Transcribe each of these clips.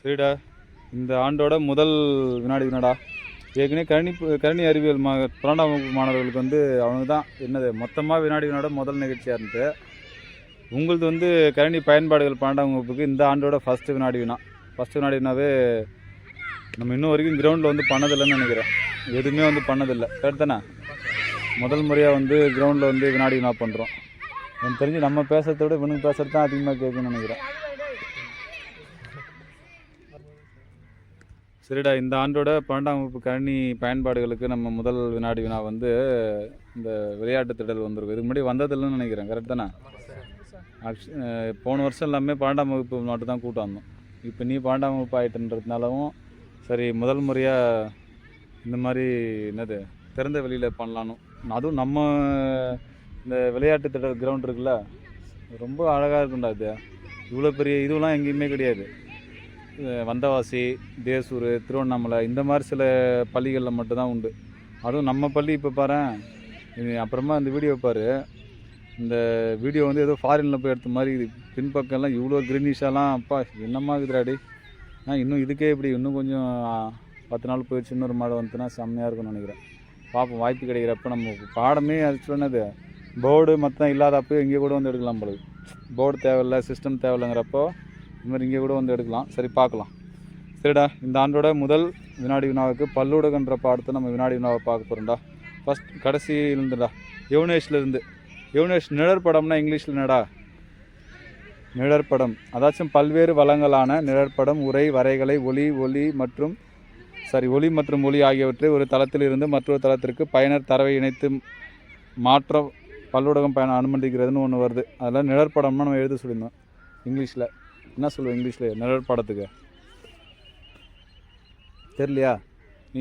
சரிடா, இந்த ஆண்டோட முதல் வினாடி வினாடா. ஏற்கனவே கணினி அறிவியல் 12ஆம் வகுப்பு மாணவர்களுக்கு வந்து அவங்க தான் என்னது மொத்தமாக வினாடி வினாட முதல் நிகழ்ச்சியாக இருந்தது. உங்களது வந்து கணினி பயன்பாடுகள் 12ஆம் வகுப்புக்கு இந்த ஆண்டோட ஃபஸ்ட்டு வினாடி வினா. ஃபஸ்ட்டு வினாடி வினாவே நம்ம இன்னும் வரைக்கும் கிரவுண்டில் வந்து பண்ணதில்லைன்னு நினைக்கிறேன். எதுவுமே வந்து பண்ணதில்லை. கரெக்ட் தானே? முதல் முறையாக வந்து கிரவுண்டில் வந்து வினாடி வினா பண்ணுறோம். எனக்கு தெரிஞ்சு நம்ம பேசுகிறத விட இவனுக்கு பேசுகிறது தான் அதிகமாக கேட்குன்னு நினைக்கிறேன். சரிடா, இந்த ஆண்டோட 12ஆம் வகுப்பு கணினி பயன்பாடுகளுக்கு நம்ம முதல் வினாடி வினா வந்து இந்த விளையாட்டு திடல் வந்திருக்கும். இதுக்கு முன்னாடி வந்ததில்லைன்னு நினைக்கிறேன். கரெக்ட் தானே? போன வருஷம் எல்லாமே 12ஆம் வகுப்பு மட்டும் தான் கூட்டம் வந்தோம். இப்போ நீ 12ஆம் வகுப்பு ஆகிட்டுன்றதுனாலவும் சரி முதல் முறையாக இந்த மாதிரி என்னது திறந்த வெளியில் பண்ணலான்னு. அதுவும் நம்ம இந்த விளையாட்டு திடல் கிரவுண்ட் இருக்குல்ல, ரொம்ப அழகாக இருக்குண்டா. இது இவ்வளோ பெரிய இதுவெலாம் எங்கேயுமே கிடையாது. வந்தவாசி, தேசூர், திருவண்ணாமலை இந்த மாதிரி சில பள்ளிகளில் மட்டும்தான் உண்டு. அதுவும் நம்ம பள்ளி இப்போ பாரு, அப்புறமா இந்த வீடியோ பாரு. இந்த வீடியோ வந்து ஏதோ ஃபாரினில் போய் எடுத்த மாதிரி இது. பின்பக்கம்லாம் இவ்வளோ க்ரீனிஷாலாம் அப்பா என்னம்மா இருக்குதுடாடி. இன்னும் இதுக்கே இப்படி இன்னும் கொஞ்சம் 10 நாள் போயிடுச்சு, இன்னொரு மாடு வந்துட்டுனா செம்மையாக இருக்கும்னு நினைக்கிறேன். பார்ப்போம், வாய்ப்பு கிடைக்கிறப்ப. நம்ம பாடமே அது சொன்னது போர்டு மொத்தம் இல்லாதப்போ இங்கே கூட வந்து எடுக்கலாம் போல. போர்டு தேவையில்லை, சிஸ்டம் தேவையில்லைங்கிறப்போ இது மாதிரி இங்கே கூட வந்து எடுக்கலாம். சரி, பார்க்கலாம். சரிடா, இந்த ஆண்டோட முதல் வினாடி வினாவுக்கு பல்லூடகன்ற பாடத்தை நம்ம வினாடி வினாவை பார்க்க போகிறோம்டா. ஃபஸ்ட் கடைசியிலேருந்துடா, யுவனேஷ்லேருந்து. யுவனேஷ் நிழற்படம்னா இங்கிலீஷில் என்னடா? நிழற்படம், அதாச்சும் பல்வேறு வளங்களான நிழற்படம், உரை, வரைகலை, ஒளி மற்றும் ஒளி ஆகியவற்றை ஒரு தளத்தில் இருந்து மற்றொரு தளத்திற்கு பயனர் தரவை இணைத்து மாற்ற பல்லூடகம் பயணம் அனுமதிக்கிறதுன்னு ஒன்று வருது. அதில் நிழற்படம்னா நம்ம எழுத சொல்லியிருந்தோம். இங்கிலீஷில் என்ன சொல்லுவோம்? இங்கிலீஷில் நிழற்படத்துக்கு தெரியலையா? நீ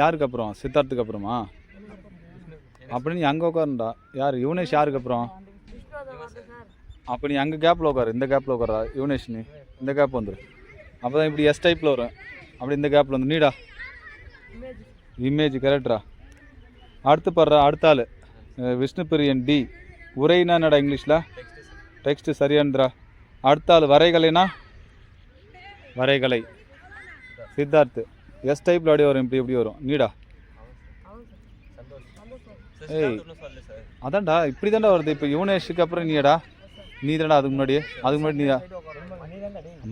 யாருக்கு அப்புறம்? சித்தார்த்துக்கு அப்புறமா? அப்படி நீ அங்கே உட்காருண்டா. யார்? யுவனேஷ் யாருக்கு அப்புறம்? அப்போ நீ அங்கே கேப்பில் உட்காரு, இந்த கேப்பில் உட்காரா. யுவனேஷ் நீ இந்த கேப் வந்துடும். அப்போ தான் இப்படி எஸ் டைப்பில் வரும். அப்படி இந்த கேப்பில் வந்து நீடா இமேஜ் கரெக்டரா. அடுத்து பாடுறா, அடுத்த ஆள் விஷ்ணுபிரியன் டி. உரைனா என்னடா இங்கிலீஷில்? டெக்ஸ்ட்டு சரியானதுரா. அடுத்த ஆள் வரைகலைனா வரைகலை சித்தார்த்து. எஸ் டைப்பில் அப்படியே வரும், இப்படி எப்படி வரும்? நீடா ஏய் அதான்டா இப்படி தான்டா வருது. இப்போ யுவனேஷுக்கு அப்புறம் நீடா, நீ தான்டா அதுக்கு முன்னாடி நீடா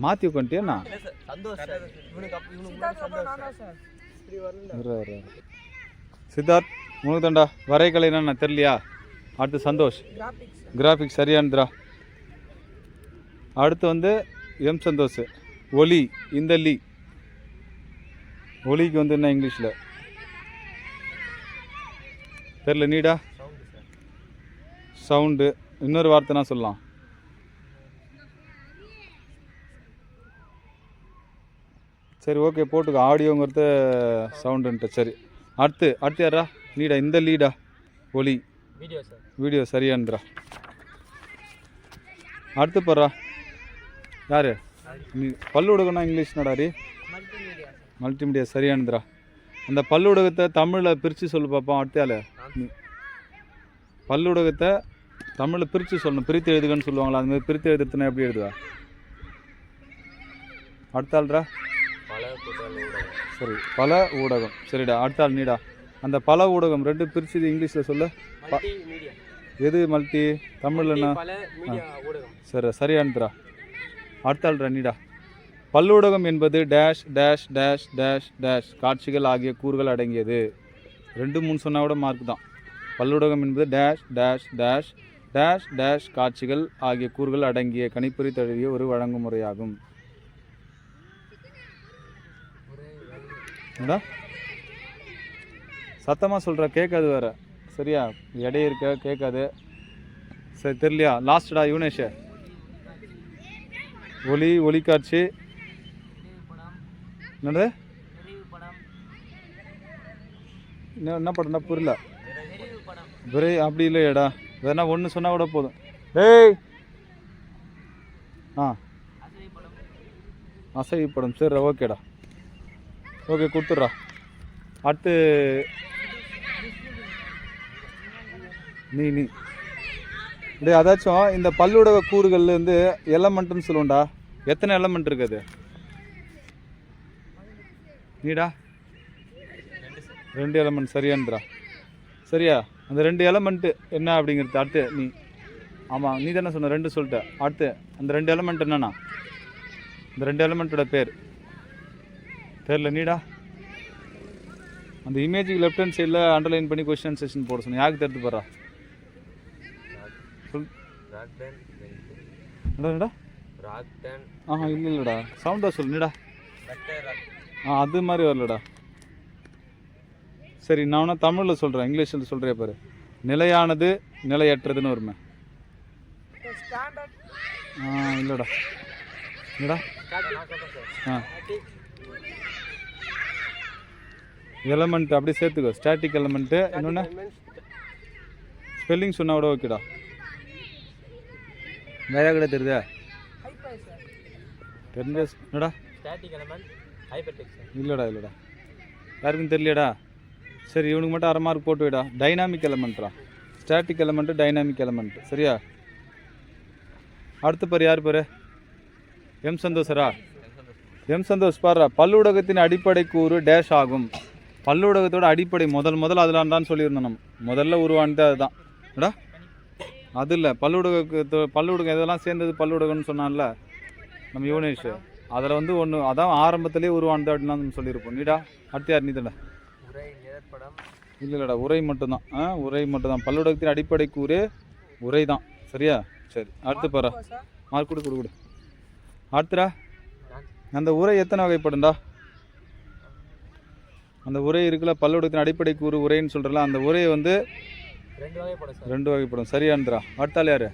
மாற்றி உட்காந்துட்டியா? சித்தார்த் உனக்கு தான்டா. வரைகலைன்னா நான் தெரியலையா? அடுத்து சந்தோஷ் கிராஃபிக்ஸ் சரியானதுரா. அடுத்து வந்து எம் சந்தோஷ் ஒலி. இந்த லீ ஒலிக்கு வந்து என்ன இங்கிலீஷில் தெரியல. நீடா சவுண்டு. இன்னொரு வார்த்தைனா சொல்லலாம். சரி, ஓகே, போட்டுக்க. ஆடியோங்கிறது சவுண்டுன்ட்டு. சரி, அடுத்து யாரா? நீடா இந்த லீடா ஒலி வீடியோ சரியானதுரா. அடுத்து போடுறா யார்? நீ பல்லூடகம்னா இங்கிலீஷ் நடாரி மல்டிமீடியா சரியானதுரா. அந்த பல்லூடகத்தை தமிழில் பிரித்து சொல்லு பார்ப்போம். அடுத்தால பல்லூடகத்தை தமிழில் பிரித்து சொல்லணும். பிரித்து எழுதுகன்னு சொல்லுவாங்களா, அது மாதிரி பிரித்து எழுதுறதுனா எப்படி எழுதுவா? அடுத்தாள்ரா. சரி, பல ஊடகம். சரிடா, அடுத்தாள் நீடா. அந்த பல ஊடகம் ரெண்டு பிரித்து இங்கிலீஷில் சொல்ல. எது மல்டி? தமிழ்லண்ணா சரி சரியானதுரா. அடுத்தாள்ரா நீடா. பல்லூடகம் என்பது dash dash dash dash dash காட்சிகள் ஆகிய கூறுகள் அடங்கியது. 2-3 சொன்னால் கூட மார்க் தான். பல்லூடகம் என்பது dash dash dash dash dash காட்சிகள் ஆகிய கூறுகள் அடங்கிய கணிப்பொறி தழுவிய ஒரு வழங்குமுறையாகும். என்னடா சத்தமாக சொல்கிற, கேட்காது வேறு. சரியா? இடைய இருக்க கேட்காது. சரி, தெரியலையா? லாஸ்டடா யுவனேஷ். ஒளிக்காட்சி என்னது? என்ன படம்டா? புரியல. விரை அப்படி இல்லையடா. வேணா ஒன்று சொன்னால் கூட போதும். டேய் அசை படம். சரி, ஓகேடா, ஓகே, கொடுத்துட்றா. அடுத்து நீ டே அதாச்சும் இந்த பல்லூடக கூறுகள் வந்து எலமெண்ட்டுன்னு சொல்லுவோம்டா. எத்தனை எலமெண்ட் இருக்குது? நீடா 2 எலமெண்ட் சரியான்றா. சரியா? அந்த 2 எலமெண்ட்டு என்ன அப்படிங்கிறது அடுத்து நீ. ஆமாம், நீ தானே சொன்ன 2 சொல்லிட்ட. அடுத்து அந்த 2 எலமெண்ட் என்னண்ணா? இந்த 2 எலமெண்ட்டோட பேர் தெரியல. நீடா அந்த இமேஜுக்கு லெஃப்ட் ஹேண்ட் சைடில் அண்டர்லைன் பண்ணி கொஸ்டின் செஷன் போட சொன்னேன். யாருக்கு தெரிஞ்சு போடுறா சொல். என்னடா? இல்லைடா, சவுண்டாக சொல்லு. நீடா அது மாதிரி வரலடா. சரி, நான் வேணா தமிழில் சொல்கிறேன், இங்கிலீஷில் சொல்கிறேன் பாரு. நிலையானது நிலையற்றதுன்னு வருமே. இல்லைடா. என்னடா? எலமெண்ட் அப்படியே சேர்த்துக்கோ. Static element. இன்னொன்று ஸ்பெல்லிங் சொன்னால் கூட ஓகேடா. வேற கூட தெரியுதா? தெரிஞ்ச என்னடா? இல்லைடா யாருக்கும் தெரியலடா. சரி, இவனுக்கு மட்டும் 1/2 மார்க் போட்டு விடா. டைனாமிக் எலமெண்ட்ரா. Static element, dynamic element. சரியா? அடுத்த பேர் யார் பேர்? எம் சந்தோஷரா? எம் சந்தோஷ் பாடுறா. பல்லூடகத்தின் அடிப்படை கூறு டேஷ் ஆகும். பல்லூடகத்தோட அடிப்படை முதல்ல அதிலான்டான்னு சொல்லியிருந்தோம். நம்ம முதல்ல உருவானது அதுதான். ஏடா அது இல்லை, பல்லூடகம் இதெல்லாம் சேர்ந்தது பல்லூடகம்னு சொன்னான்ல நம்ம யூனிஷ். அதில் வந்து ஒன்று அதான் ஆரம்பத்திலே உருவானது அப்படின்னு நம்ம சொல்லியிருப்போம். நீடா அடுத்து யார்? நீ தானே? இல்லைடா, உரை மட்டும்தான். உரை மட்டும்தான். பல்லூடகத்தின் அடிப்படை கூறு உரை தான். சரியா? சரி, அடுத்து பாரு. மார்க் கொடு. அடுத்துடா, அந்த உரை எத்தனை வகைப்படும்டா? அந்த உரை இருக்குல்ல, பல்லூடகத்தின் அடிப்படை கூறு உரைன்னு சொல்கிறல, அந்த உரையை வந்து 2 வகைப்படும். சரியான்றா. அடுத்தாள் யார்?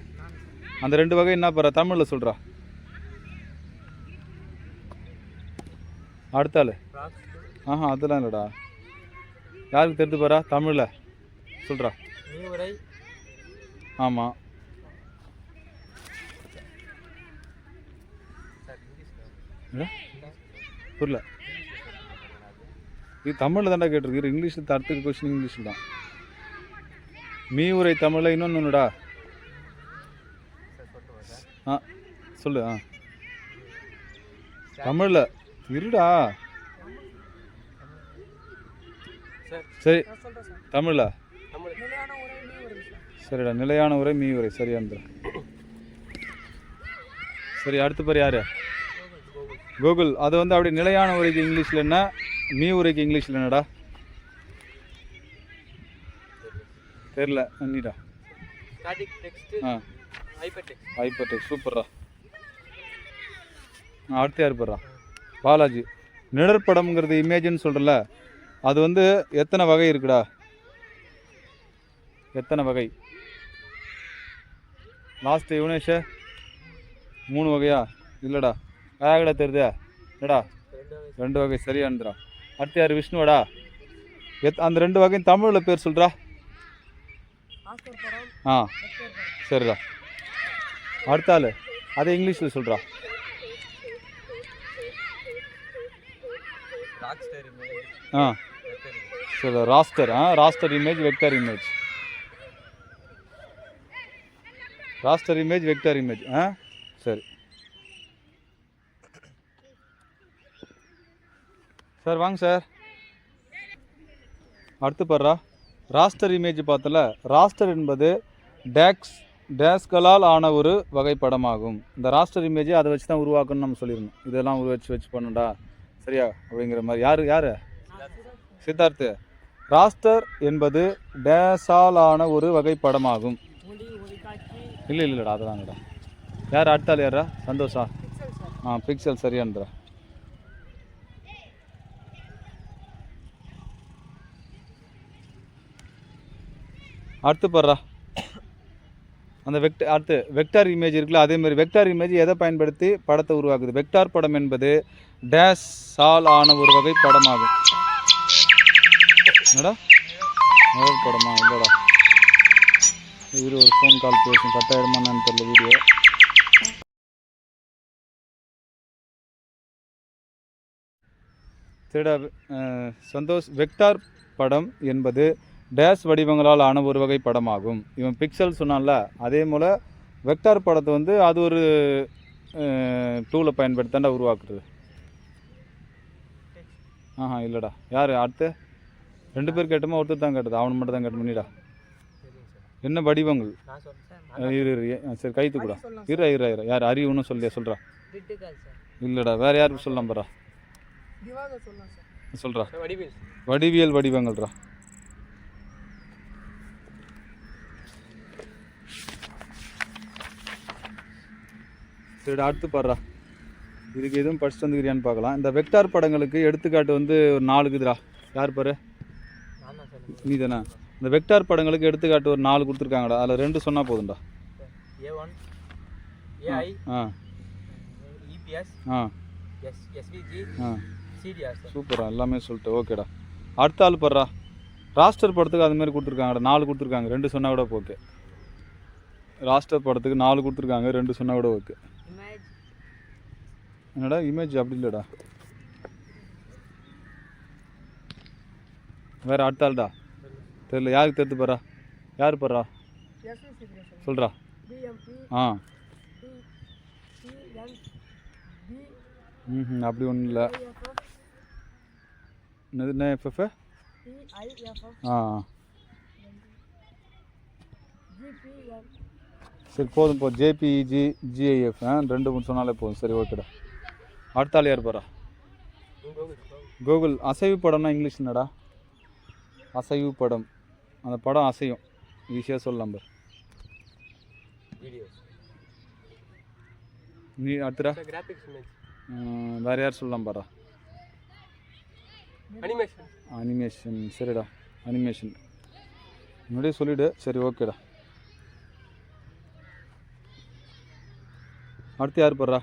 அந்த 2 வகை என்ன பாரு தமிழில் சொல்கிறா. அடுத்தாள் அதெல்லாம் இல்லைடா. யாருக்கு தெரிஞ்சு பாரா தமிழில் சொல்கிறா. ஆமாம், புரியல. இது தமிழில் தான்டா கேட்டிருக்கு. இங்கிலீஷில் அடுத்த கொஸ்டின் இங்கிலீஷில் தான். மீ உரை தமிழில் இன்னொன்றுடா. சொல்லு. தமிழில் இருடா. சரி, தமிழில் சரிடா. நிலையான உரை மீ உரை. சரியாந்திர. சரி, அடுத்த பேர் யார்? கூகுள். அது வந்து அப்படி நிலையான உரைக்கு இங்கிலீஷில் என்ன, மீ உரைக்கு இங்கிலீஷில் என்னடா? தெரியல. நீடா. Hyper text. சூப்பர்ரா. அடுத்து யார் போடுறா? பாலாஜி. நிழற்படம்ங்கிறது இமேஜ்னு சொல்கிறல, அது வந்து எத்தனை வகை இருக்குடா? எத்தனை வகை? லாஸ்ட்டு யுவனேஷ 3 வகையா? இல்லைடா. வேகடா தெரியுதா? இல்லைடா, 2 வகை. சரியான்றா. அடுத்து யார்? விஷ்ணுவாடா. அந்த 2 வகையும் தமிழில் பேர் சொல்கிறா. சரிடா. அடுத்தாள் அதை இங்கிலீஷில் சொல்கிறா. சரி, raster. Raster image, vector image. Raster image, vector image. சரி சார், வாங்க சார். அடுத்து பாருடா, ராஸ்டர் இமேஜ் பார்த்தல. ராஸ்டர் என்பது டேஸ்களால் ஆன ஒரு வகைப்படமாகும். இந்த ராஸ்டர் இமேஜை அதை வச்சு தான் உருவாக்கணும்னு நம்ம சொல்லியிருந்தோம். இதெல்லாம் வச்சு பண்ணண்டா சரியா அப்படிங்கிற மாதிரி. யார்? சித்தார்த்து. ராஸ்டர் என்பது டேஸால் ஆன ஒரு வகைப்படமாகும். இல்லைடா, அதுதான்டா. யார்? அடுத்தாள் யாரா? சந்தோஷா. பிக்சல். சரியான்றா. அடுத்து பாருடா, அந்த அடுத்து வெக்டார் இமேஜ் இருக்குல்ல, அதேமாதிரி வெக்டார் இமேஜ் எதை பயன்படுத்தி படத்தை உருவாக்குது? வெக்டார் படம் என்பது டேஸால் ஆன ஒரு வகை படமாகும். என்னடா முதல் படமா? இல்லைடா, இது ஒரு ஃபோன் கால் பேசும். கட்டாயிடுமான்னு தெரியல வீடியோ. சரிடா சந்தோஷ். வெக்டார் படம் என்பது டேஷ் வடிவங்களால் ஆன ஒரு வகை படமாகும். இவன் பிக்சல் சொன்னான்ல, அதே போல் வெக்டார் படத்தை வந்து அது ஒரு டூலை பயன்படுத்தாண்டா உருவாக்குறது. ஆஹா இல்லைடா. யார் அடுத்து? 2 பேர் கேட்டோமா ஒருத்தர் தான் கேட்டது? அவனை மட்டும் தான் கேட்ட பண்ணிடா. என்ன வடிவங்கள்? சரி கைத்து கூட. இரு யார் அறிவுன்னு சொல்கிறா? இல்லைடா, வேறு யாருக்கு சொல்லலாம் பாரா? சொல்கிறா. வடிவியல் வடிவங்கள்ரா. சரிடா, அடுத்து பாடுறா. இதுக்கு எதுவும் படிச்சுட்டு வந்துக்கிறியான்னு பார்க்கலாம். இந்த வெக்டார் படங்களுக்கு எடுத்துக்காட்டு வந்து ஒரு 4 இருக்குதுடா. யார் பாரு? நீ தானே. இந்த வெக்டார் படங்களுக்கு எடுத்துக்காட்டு ஒரு 4 கொடுத்துருக்காங்கடா. அதில் 2 சொன்னால் போதும்டா. A1 AI EPS SVG CDR. சூப்பரா, எல்லாமே சொல்லிட்டு ஓகேடா. அடுத்த ஆள் பாடுறா. ராஸ்டர் படத்துக்கு அது மாதிரி கொடுத்துருக்காங்கடா. 4 கொடுத்துருக்காங்க. 2 சொன்னால் கூட ஓகே. ராஸ்டர் படத்துக்கு 4 கொடுத்துருக்காங்க. 2 சொன்னால் கூட ஓகே. என்னடா இமேஜ்? அப்படி இல்லைடா. வேற அடுத்த ஆள்டா. தெரியல. யாருக்கு தெரிஞ்சு பாரா? யார் பாடுறா? சொல்கிறா. ஆ அப்படி ஒன்றும் இல்லை. என்னது எஃப்எஃப்? ஆ சரி போதும் போ. ஜேபிஇஜி ஜிஐஎஃப் 2 3 சொன்னாலே போதும். சரி ஓகேடா. அடுத்த ஆள் யார் பாரா? கூகுள். அசைவு படம்னா இங்கிலீஷ் என்னடா? அசைவு படம். அந்த படம் அசையும். ஈஸியாக சொல்லலாம் பார். நீ அடுத்தடா. வேறு யார் சொல்லலாம் பாரா? அனிமேஷன். சரிடா, அனிமேஷன் முன்னாடியே சொல்லிவிடு. சரி ஓகேடா. அடுத்து யார் பாடுறா?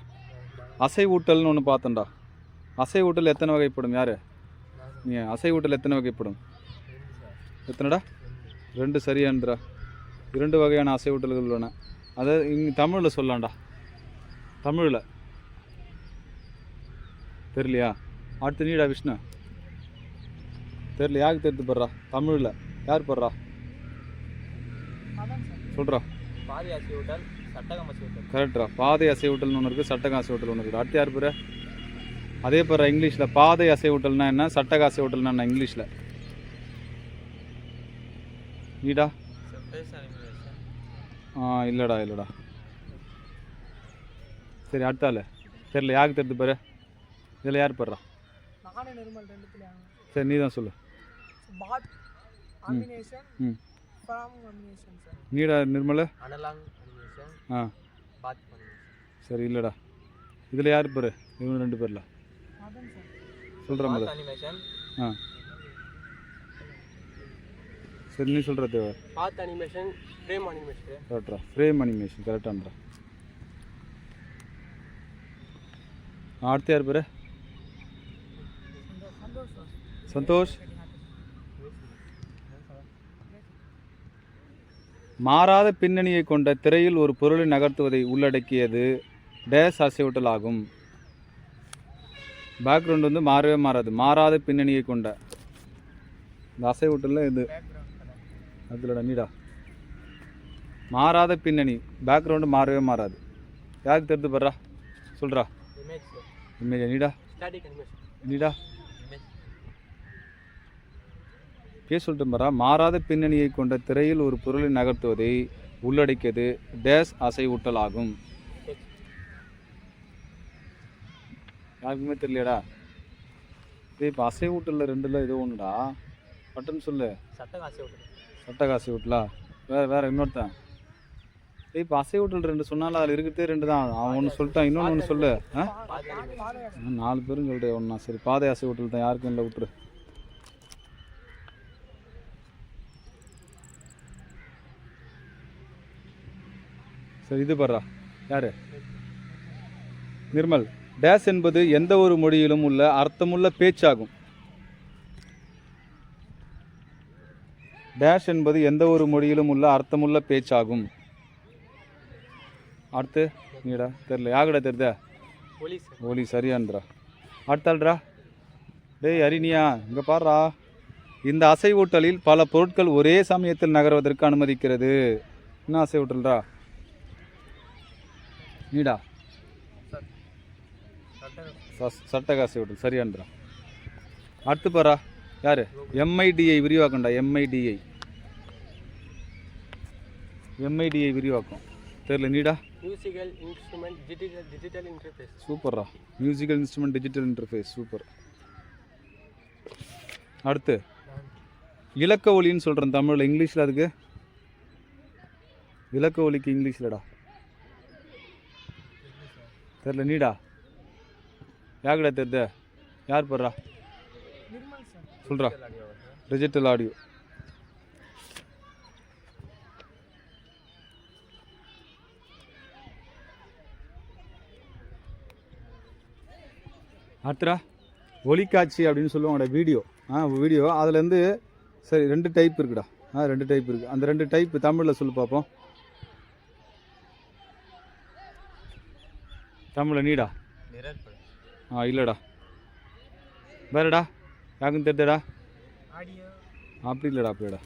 அசைவூட்டல்னு ஒன்று பார்த்தேன்டா. அசைவூட்டல் எத்தனை வகைப்படும்? யார் நீ? அசைவூட்டல் எத்தனை வகைப்படும்? எத்தனைடா? 2 சரியான்றா. 2 வகையான அசைவூட்டல்கள் உள்ளன. அதை இங்கே தமிழில் சொல்லலாம்டா. தமிழில் தெரியலையா? அடுத்து நீடா விஷ்ணு. தெரியல. யாருக்கு தெரிஞ்சு போடுறா? தமிழில் யார் போடுறா? சொல்கிறா. கரெக்டா. பாதை அசைவூட்டல்னு ஒன்று இருக்குது, சட்டக அசைவூட்டல் ஒன்று இருக்குது. அடுத்து யார் பேர்? அதே பேர் இங்கிலீஷில். பாதை அசைவூட்டல்னா என்ன, சட்டக அசைவூட்டல்னா என்ன இங்கிலீஷில்? நீடா. இல்லைடா. சரி அடுத்தால தெரியல. யாருக்கு தெரிஞ்சு பாரு? இதில் யார் பாடுறா? சரி நீ தான் சொல்லு. நீடா நிர்மல். சரி இல்லைடா. இதில் யார் பாரு? இவங்க 2 பேரில் சொல்கிற மாதிரி. சரி நீ சொல்கிற தேவை. கரெக்டா. ஃப்ரேம் அனிமேஷன் கரெக்டான்றா. அடுத்து யார் பேர்? சந்தோஷ். மாறாத பின்னணியை கொண்ட திரையில் ஒரு பொருளை நகர்த்துவதை உள்ளடக்கியது டேஸ் அசைவூட்டல் ஆகும். பேக்ரவுண்ட் வந்து மாறவே மாறாது. மாறாத பின்னணியை கொண்ட இந்த அசைவூட்டலில் இது அதில் நீடா. மாறாத பின்னணி, பேக்ரவுண்டு மாறவே மாறாது. யாருக்கு தெரிஞ்சு படுறா? சொல்கிறா. இமேஜ். நீடா சொல்லிட்டு பாரா. மாறாத பின்னணியை கொண்ட திரையில் ஒரு பொருளை நகர்த்துவதை உள்ளடக்கியது டேஸ் அசைவூட்டல் ஆகும். யாருக்குமே தெரியலடா. இப்போ அசைவூட்டலில் 2ல் ஏதோ ஒன்றுடா. பட்டன் சொல்லு. சட்டக அசைவூட்டலா? வேற இன்னொருத்தன். இப்போ அசைவூட்டல் 2 சொன்னாலும் அதில் இருக்கிறதே 2 தான். அவன் ஒன்று சொல்லிட்டான். இன்னொன்று ஒன்று சொல்லு. 4 பேரும் சொல்லிட்டு ஒன்றா. சரி பாதை அசைவூட்டல் தான். யாருக்கும் இல்லை, விட்டுரு. சரி இது பாடுறா. யார்? நிர்மல். டேஸ் என்பது எந்த ஒரு மொழியிலும் உள்ள அர்த்தமுள்ள பேச்சாகும். டேஷ் என்பது எந்த ஒரு மொழியிலும் உள்ள அர்த்தமுள்ள பேச்சாகும். அடுத்து நீடா. தெரியல. யாருடா தெரியுத? ஒலி. சரியான்றா. அடுத்தாள்ரா. டேய் ஹரினியா இங்கே பாடுறா. இந்த அசைவூட்டலில் பல பொருட்கள் ஒரே சமயத்தில் நகர்வதற்கு அனுமதிக்கிறது. என்ன அசைவூட்டல்ரா? நீடா. சட்டக அசைவூட்டல் சரியான்றா. அடுத்து பாரா யார் எம்ஐடிஐ விரிவாக்கம்டா எம்ஐடிஐ விரிவாக்கம் தெரியல நீடா மியூசிக்கல் இன்ஸ்ட்ருமெண்ட் டிஜிட்டல் இன்டர்ஃபேஸ் சூப்பர்ரா musical instrument digital interface super அடுத்து இலக்க ஒலின்னு சொல்கிறேன் தமிழில் இங்கிலீஷில் அதுக்கு இலக்க ஒலிக்கு இங்கிலீஷ்லடா தெரில நீடா யாருடா தெரியுது யார் போடுறா சொல்கிறா டிஜிட்டல் ஆடியோ அடுத்தடா ஒளிக்காட்சி அப்படின்னு சொல்லுவாங்கடா வீடியோ அதுலேருந்து சரி 2 டைப் இருக்குடா 2 டைப் இருக்குது அந்த 2 டைப் தமிழில் சொல்லு பார்ப்போம் தமிழில் நீடா இல்லைடா வேறடா யாருக்கும் தெரியுதடா அப்படி இல்லைடா அப்படியேடா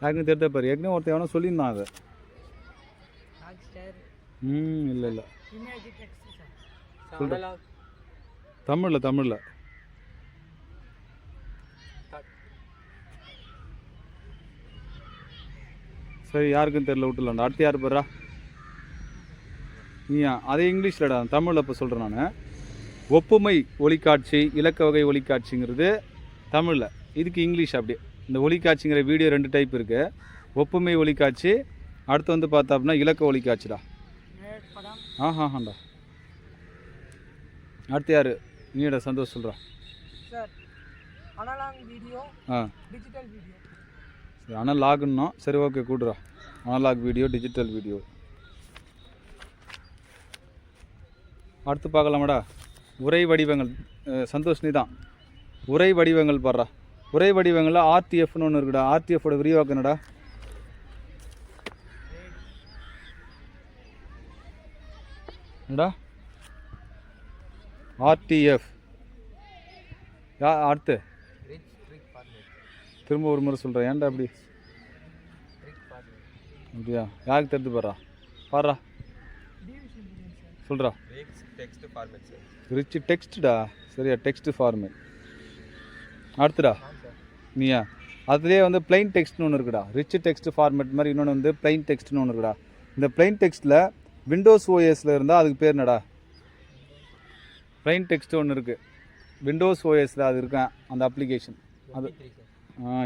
யாருக்கும் தெரியுதா பாரு ஏற்கனவே ஒருத்தன் எவனோ சொல்லியிருந்தான் அதை இல்லை தமிழில் சரி யாருக்கும் தெரியல விட்டுலாண்டா அடுத்து யார் போடுறா நீயா அதே இங்கிலீஷ்லடா தமிழில் இப்போ சொல்கிறேன் நான் ஒப்புமை ஒளிக்காட்சி இலக்க வகை ஒளிக்காட்சிங்கிறது தமிழில் இதுக்கு இங்கிலீஷ் அப்படியே இந்த ஒளிக்காட்சிங்கிற வீடியோ 2 டைப் இருக்குது ஒப்புமை ஒளிக்காட்சி அடுத்து வந்து பார்த்தா அப்படின்னா இலக்க ஒளிக்காட்சிடா ஆஹாண்டா அடுத்து யார் நீடா சந்தோஷ் சொல்கிறா சரி அனலாகுன்னா சரி ஓகே கூடுறா அனலாக் வீடியோ டிஜிட்டல் வீடியோ அடுத்து பார்க்கலாமாடா உரை வடிவங்கள் சந்தோஷ் நீ தான் உரை வடிவங்கள் பாடுறா உரை வடிவங்களில் ஆர்டிஎஃப்னு ஒன்று இருக்குடா ஆர்டிஎஃபோட விரிவாக்கம் என்னடா என்னடா ஆர்டிஎஃப் அடுத்து திரும்ப ஒரு முறை சொல்கிறேன் ஏன்டா அப்படி அப்படியா யாருக்கு தெரிஞ்சு பாடுறா சொல்கிறா ரிச் டெக்ஸ்ட்டா சரியா டெக்ஸ்ட் ஃபார்மேட் அடுத்துடா நீயா அதுலேயே வந்து பிளைன் டெக்ஸ்ட்னு ஒன்று இருக்குடா ரிச் டெக்ஸ்ட் ஃபார்மேட் மாதிரி இன்னொன்று வந்து பிளைன் டெக்ஸ்ட்னு ஒன்று இருக்குடா இந்த பிளைன் டெக்ஸ்ட்டில் விண்டோஸ் ஓஎஸில் இருந்தால் அதுக்கு பேர் என்னடா பிளைன் டெக்ஸ்ட் ஒன்று இருக்குது விண்டோஸ் ஓஎஸில் அது இருக்கேன் அந்த அப்ளிகேஷன் அது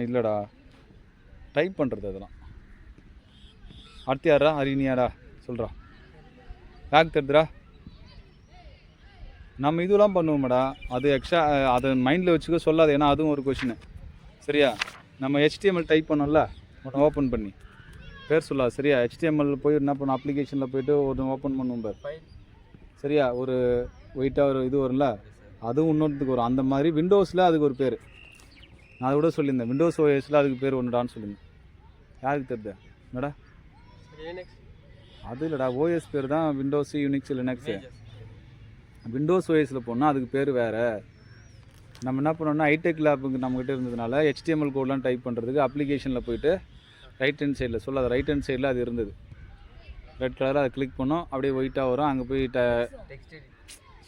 இல்லைடா டைப் பண்ணுறது அதெல்லாம் அடுத்து யாரா ஹரினியாடா சொல்கிறா யாருக்கு தெரியுதுடா நம்ம இதெல்லாம் பண்ணுவோம்டா அது எக்ஸ்ட்ரா அதை மைண்டில் வச்சுக்க சொல்லாது ஏன்னா அதுவும் ஒரு கொஷின் சரியா நம்ம HTML டைப் பண்ணோம்ல ஒன்று ஓப்பன் பண்ணி பேர் சொல்லாது சரியா HTML போய் என்ன பண்ண அப்ளிகேஷனில் போய்ட்டு ஒரு ஓப்பன் பண்ணுவோம் பேர் சரியா ஒரு ஒயிட்டாக ஒரு இது வரும்ல அதுவும் இன்னொருத்துக்கு வரும் அந்த மாதிரி விண்டோஸில் அதுக்கு ஒரு பேர் நான் அதை கூட சொல்லியிருந்தேன் விண்டோஸ் ஓஎஸில் அதுக்கு பேர் ஒன்றுடான்னு சொல்லியிருந்தேன் யாருக்கு தெரியுது என்னடா அது இல்லைடா ஓஎஸ் பேர் தான் விண்டோஸ் யூனிக்ஸ் லினக்ஸு விண்டோஸ் ஓஎஸில் போனால் அதுக்கு பேர் வேறு நம்ம என்ன பண்ணோம்னா ஹைடெக் லேப்புக்கு நம்மகிட்ட இருந்ததுனால HTML கோட்லாம் டைப் பண்ணுறதுக்கு அப்ளிகேஷனில் போயிட்டு ரைட் ஹேண்ட் சைடில் சொல்லாத ரைட் ஹேண்ட் சைடில் அது இருந்தது ரெட் கலராக அதை கிளிக் பண்ணோம் அப்படியே ஒயிட்டாக வரும் அங்கே போய்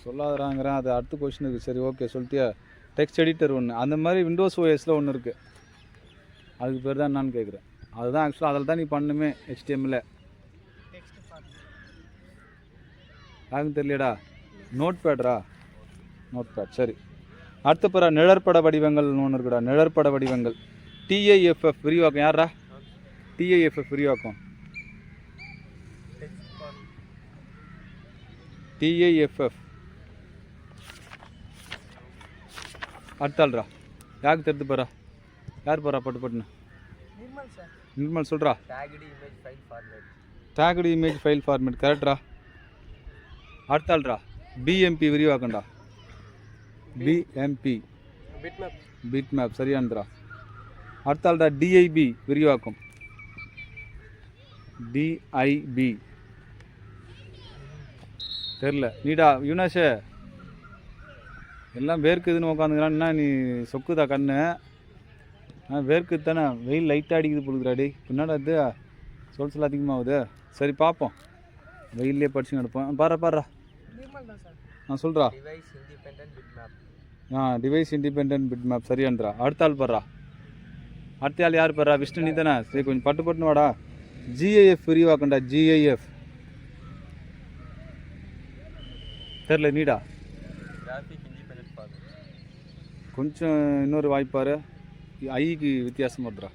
சொல்லாதறாங்கிறேன் அது அடுத்த கொஷினுக்கு சரி ஓகே சொல்லிட்டியா டெக்ஸ்ட் எடிட்டர் ஒன்று அந்த மாதிரி விண்டோஸ் ஓஎஸில் ஒன்று இருக்குது அதுக்கு பேர் தான் என்னான்னு கேட்குறேன் அதுதான் ஆக்சுவலாக அதில் தான் நீ பண்ணுமே HTML யாருக்கும் தெரியலடா நோட் பேட் சரி அடுத்த பிற நிழற்பட வடிவங்கள்னு ஒன்று இருக்குடா நிழற்பட வடிவங்கள் TIFF விரிவாக்கம் யாரா TIFF விரிவாக்கம் TIFF அடுத்தாள்ரா யாருக்கு தெரிஞ்சு போகிறா யார் போகிறா பட்டுன்னு நிர்மல் சொல்கிறா டேக்டு இமேஜ் ஃபைல் ஃபார்மேட் கரெக்டா அடுத்தாள்ரா BMP விரிவாக்கண்டா BMP பிட் மேப் சரியானதுரா அடுத்தாள்டா DIB விரிவாக்கம் DIB தெரில நீடா யுனாஷே எல்லாம் வேர்க்குதுன்னு உட்காந்துக்கிறான்னா நீ சொக்குதா கண்ணு வேர்க்குது தானே வெயில் லைட்டாக அடிக்குது பொழுதுறாடி பின்னாடி அது சொல்ல அதிகமாகுது சரி பார்ப்போம் வெயிலே படிச்சு எடுப்போம் பாடுறா நான் சொல்கிறா டிவைஸ் இண்டிபெண்ட் பிட் மேப் சரியான்றா. அடுத்த ஆள் படுறா. அடுத்த ஆள் யார் படுறா? விஷ்ணு நீ தானே? சரி கொஞ்சம் பட்டுன்னு வாடா. ஜிஐஎஃப் விரிவாக்கண்டா. ஜிஐஎஃப் தெரில நீடா. கொஞ்சம் இன்னொரு வாய்ப்பாரு. ஐக்கு வித்தியாசம் வருதுடா.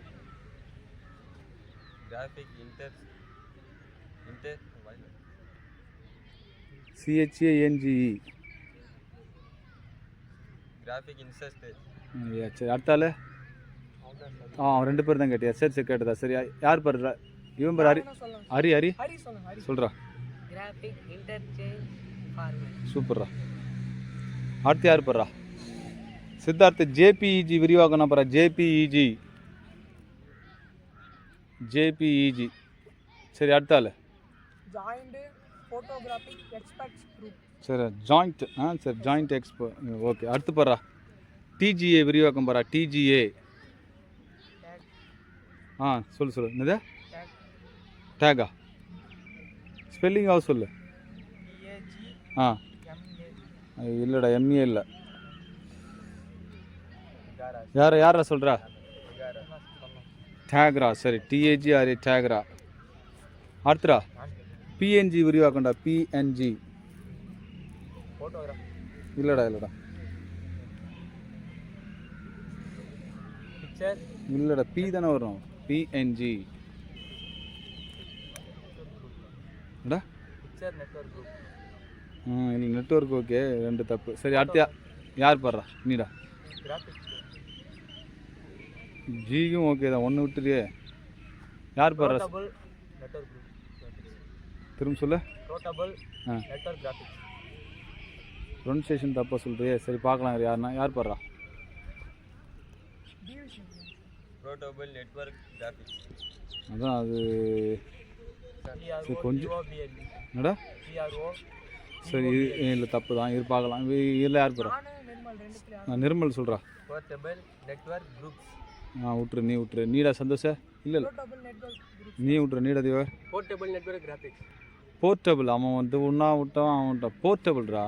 CHANGE. சரி அடுத்த ஆள். ரெண்டு பேர் தான் கேட்டியா? சரி சரி கேட்டதா. சரி யார் படுறா? இவன் பேர் ஹரி. ஹரி சொல்கிறா. சூப்பர்ரா. அடுத்து யார் படுறா? சித்தார்த். ஜேபிஇஜி விரிவாக்கணும் படுறா. ஜேபிஇஜி. சரி அடுத்த ஆள். சரி ஜாயிண்ட். சரி ஜாயிண்ட் எக்ஸ்போ. ஓகே அடுத்து படுறா. டிஜிஏ விரிவாக்கம் படுறா. டிஜிஏ. சொல்லு என்னது? டேகா ஸ்பெல்லிங் சொல்லு. இல்லைடா எம்ஏ இல்லை. யாரா சொல்கிறா? டேக்ரா. சரி TAGRA டேக்ரா. அடுத்துடா. PNG விரிவாக்கண்டா. PNG. இல்லைடா இல்லைடா பி தானே வரும். PNG. இல்லை நெட்வொர்க். ஓகே ரெண்டு தப்பு. சரி அடுத்து யார் படுறா? நீடா. ஜியும் ஓகே தான். ஒன்று விட்டுறியே. யார் படுறா? திரும்ப சொல்ல. ப்ரொனன்சியேஷன் தப்பாக சொல்கிறியே. சரி பார்க்கலாம் யாருன்னா. யார் படுறா? அதான் அது சரி கொஞ்சம் என்னடா. சரி இல்லை தப்பு தான். இது பார்க்கலாம். இதில் யார் படுறா? நிர்மல் சொல்கிறா. விட்டுரு. நீ விட்டுரு. நீடா சந்தோஷ. இல்லை நீ விட்டுரு. நீடா தேவ. போர்ட்டபிள். அவன் வந்து ஒன்றா விட்டான். அவன் விட்டான். போர்ட்டபிள்ரா.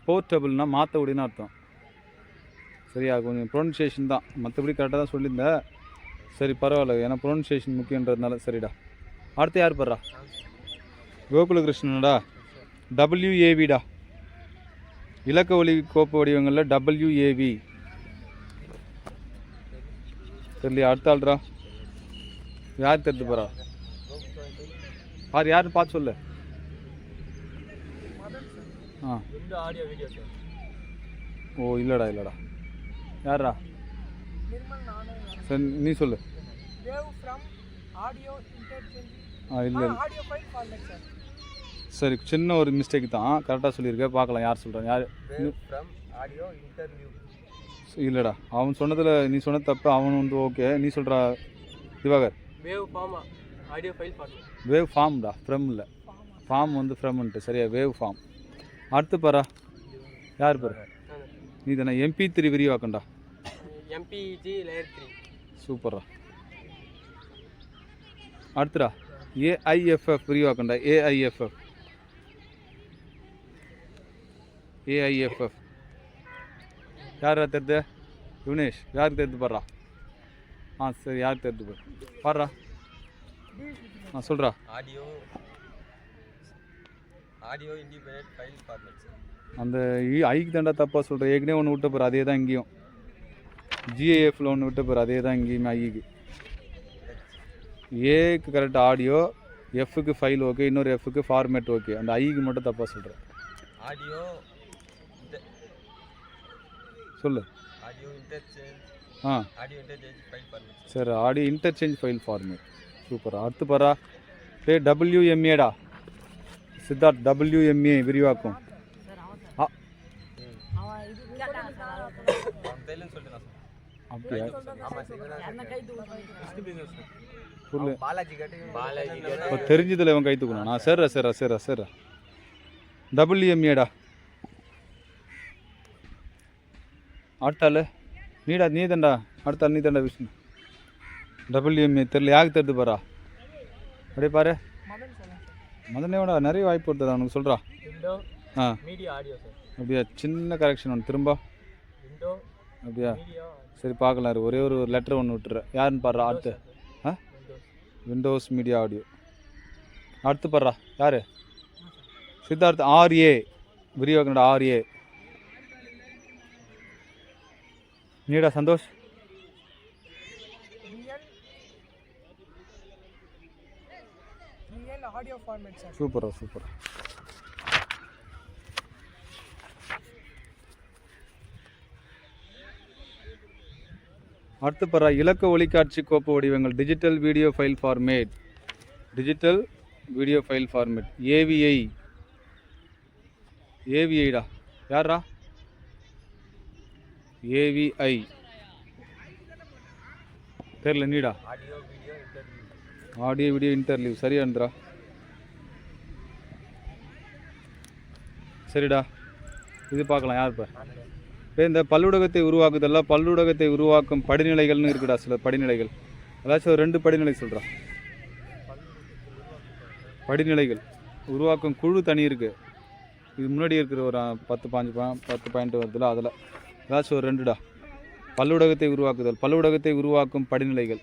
போர்ட்டபிள்னா மாற்ற முடியும்னு அர்த்தம். சரியா? கொஞ்சம் ப்ரொனன்சியேஷன் தான். மற்றபடி கரெக்டாக தான் சொல்லியிருந்தேன். சரி பரவாயில்ல. ஏன்னா ப்ரொனன்சியேஷன் முக்கியன்றதுனால. சரிடா. அடுத்து யார் படுறா? கோகுலகிருஷ்ணனடா. WAVடா. இலக்க ஒளி கோப்பு வடிவங்களில் WAV தெரியலையா? அடுத்த ஆள்ரா. யார் தெரிஞ்சு போகிறா? யாருன்னு பார்த்து சொல்லு. இல்லைடா யாரா? சரி நீ சொல்லு. இல்லை சரி சின்ன ஒரு மிஸ்டேக் தான். கரெக்டாக சொல்லியிருக்க. பார்க்கலாம் யார் சொல்கிறான். யார்? இல்லைடா அவன் சொன்னதில் நீ சொன்னது தப்பு. அவன் வந்து ஓகே. நீ சொல்கிறா திவாகர். வேவ் ஃபார்ம்டா. ஃப்ரம் இல்லை. ஃபார்ம் வந்து ஃப்ரம்ன்ட்டு. சரியா? Wave form. அடுத்து பாரா. யார் பாரு? நீ தானே. MP3 விரிவாக்கண்டா. MPEG layer 3. சூப்பர்ரா. அடுத்துடா. AIFF விரிவாக்கண்டா. AIFF யாரா தெரியுது? யுனேஷ். யாருக்கு தெரிஞ்சு பாடுறா? சரி யாருக்கு தெரிஞ்சு பாடுறா? சொல்கிறா. Audio independent file format. அந்த ஐக்கு தாண்டா தப்பாக சொல்கிறேன். ஏற்கனவே ஒன்று விட்ட போகிற. அதே தான் இங்கேயும். GIFல ஒன்று விட்ட போகிற. அதே தான் இங்கேயுமே. ஐக்கு ஏக்கு கரெக்டாக ஆடியோ, எஃப்க்கு ஃபைல் ஓகே, இன்னொரு எஃப்க்கு ஃபார்மேட் ஓகே. அந்த ஐக்கு மட்டும் தப்பாக சொல்கிறேன். ஆடியோ சொல்லு. Audio interchange. Audio interchange file format. சரி audio interchange file format. Super. அடுத்து பாரா. WMAடா. சித்தார்த். WMA விரிவாக்கும். அப்படியா? சொல்லு. இப்போ தெரிஞ்சதில் இவன் கை தூக்கணும். சரிடா. WMAடா. அடுத்தாள் நீடா. நீ தாண்டா. அடுத்தாள் நீ தாண்டா விஷ்ணு. WMA தெரியல. யாருக்கு தெரிஞ்சு பாரா? அப்படியே பாரு. மதனேவோட நிறைய வாய்ப்பு வருது அவனுக்கு. சொல்கிறா. ஆ மீடியா ஆடியோ சார். அப்படியா, சின்ன கரெக்ஷன் ஒன்று திரும்ப. விண்டோ அப்படியா, மீடியா சரி பார்க்கலாம் இரு. ஒரே ஒரு லெட்டர் ஒன்று விட்டுறேன். யாருன்னு பாடுறா அடுத்து? ஆ விண்டோஸ். Windows media audio. அடுத்து பாடுறா யார்? சித்தார்த். ஆர்ஏ விரிவா கன்னடா ஆர்ஏ. நீடா Santhosh. Real audio format sir. சூப்பரா சூப்பர். அடுத்து பாரு, இலக்க ஒளிக்காட்சி கோப்பு வடிவங்கள் digital video file format. Digital video file format AVI. ஏவிஐடா யாரா? ஏவிஐ தெரியல. நீடா audio video interview. Audio video interview. சரியான்றா? சரிடா, இது பார்க்கலாம். யார் இப்போ இந்த பல்லுடகத்தை உருவாக்குதல்ல, பல்லுடகத்தை உருவாக்கும் படிநிலைகள்னு இருக்குடா, சில படிநிலைகள். ஏதாச்சும் ஒரு 2 படிநிலை சொல்கிறா. படிநிலைகள் உருவாக்கும் குழு தனி இருக்குது. இது முன்னாடி இருக்கிற ஒரு 10 பாயிண்ட் வருதுல, அதில் ஏதாச்சும் ஒரு 2டா. பல்லுடகத்தை உருவாக்குதல், பல்லுடகத்தை உருவாக்கும் படிநிலைகள்.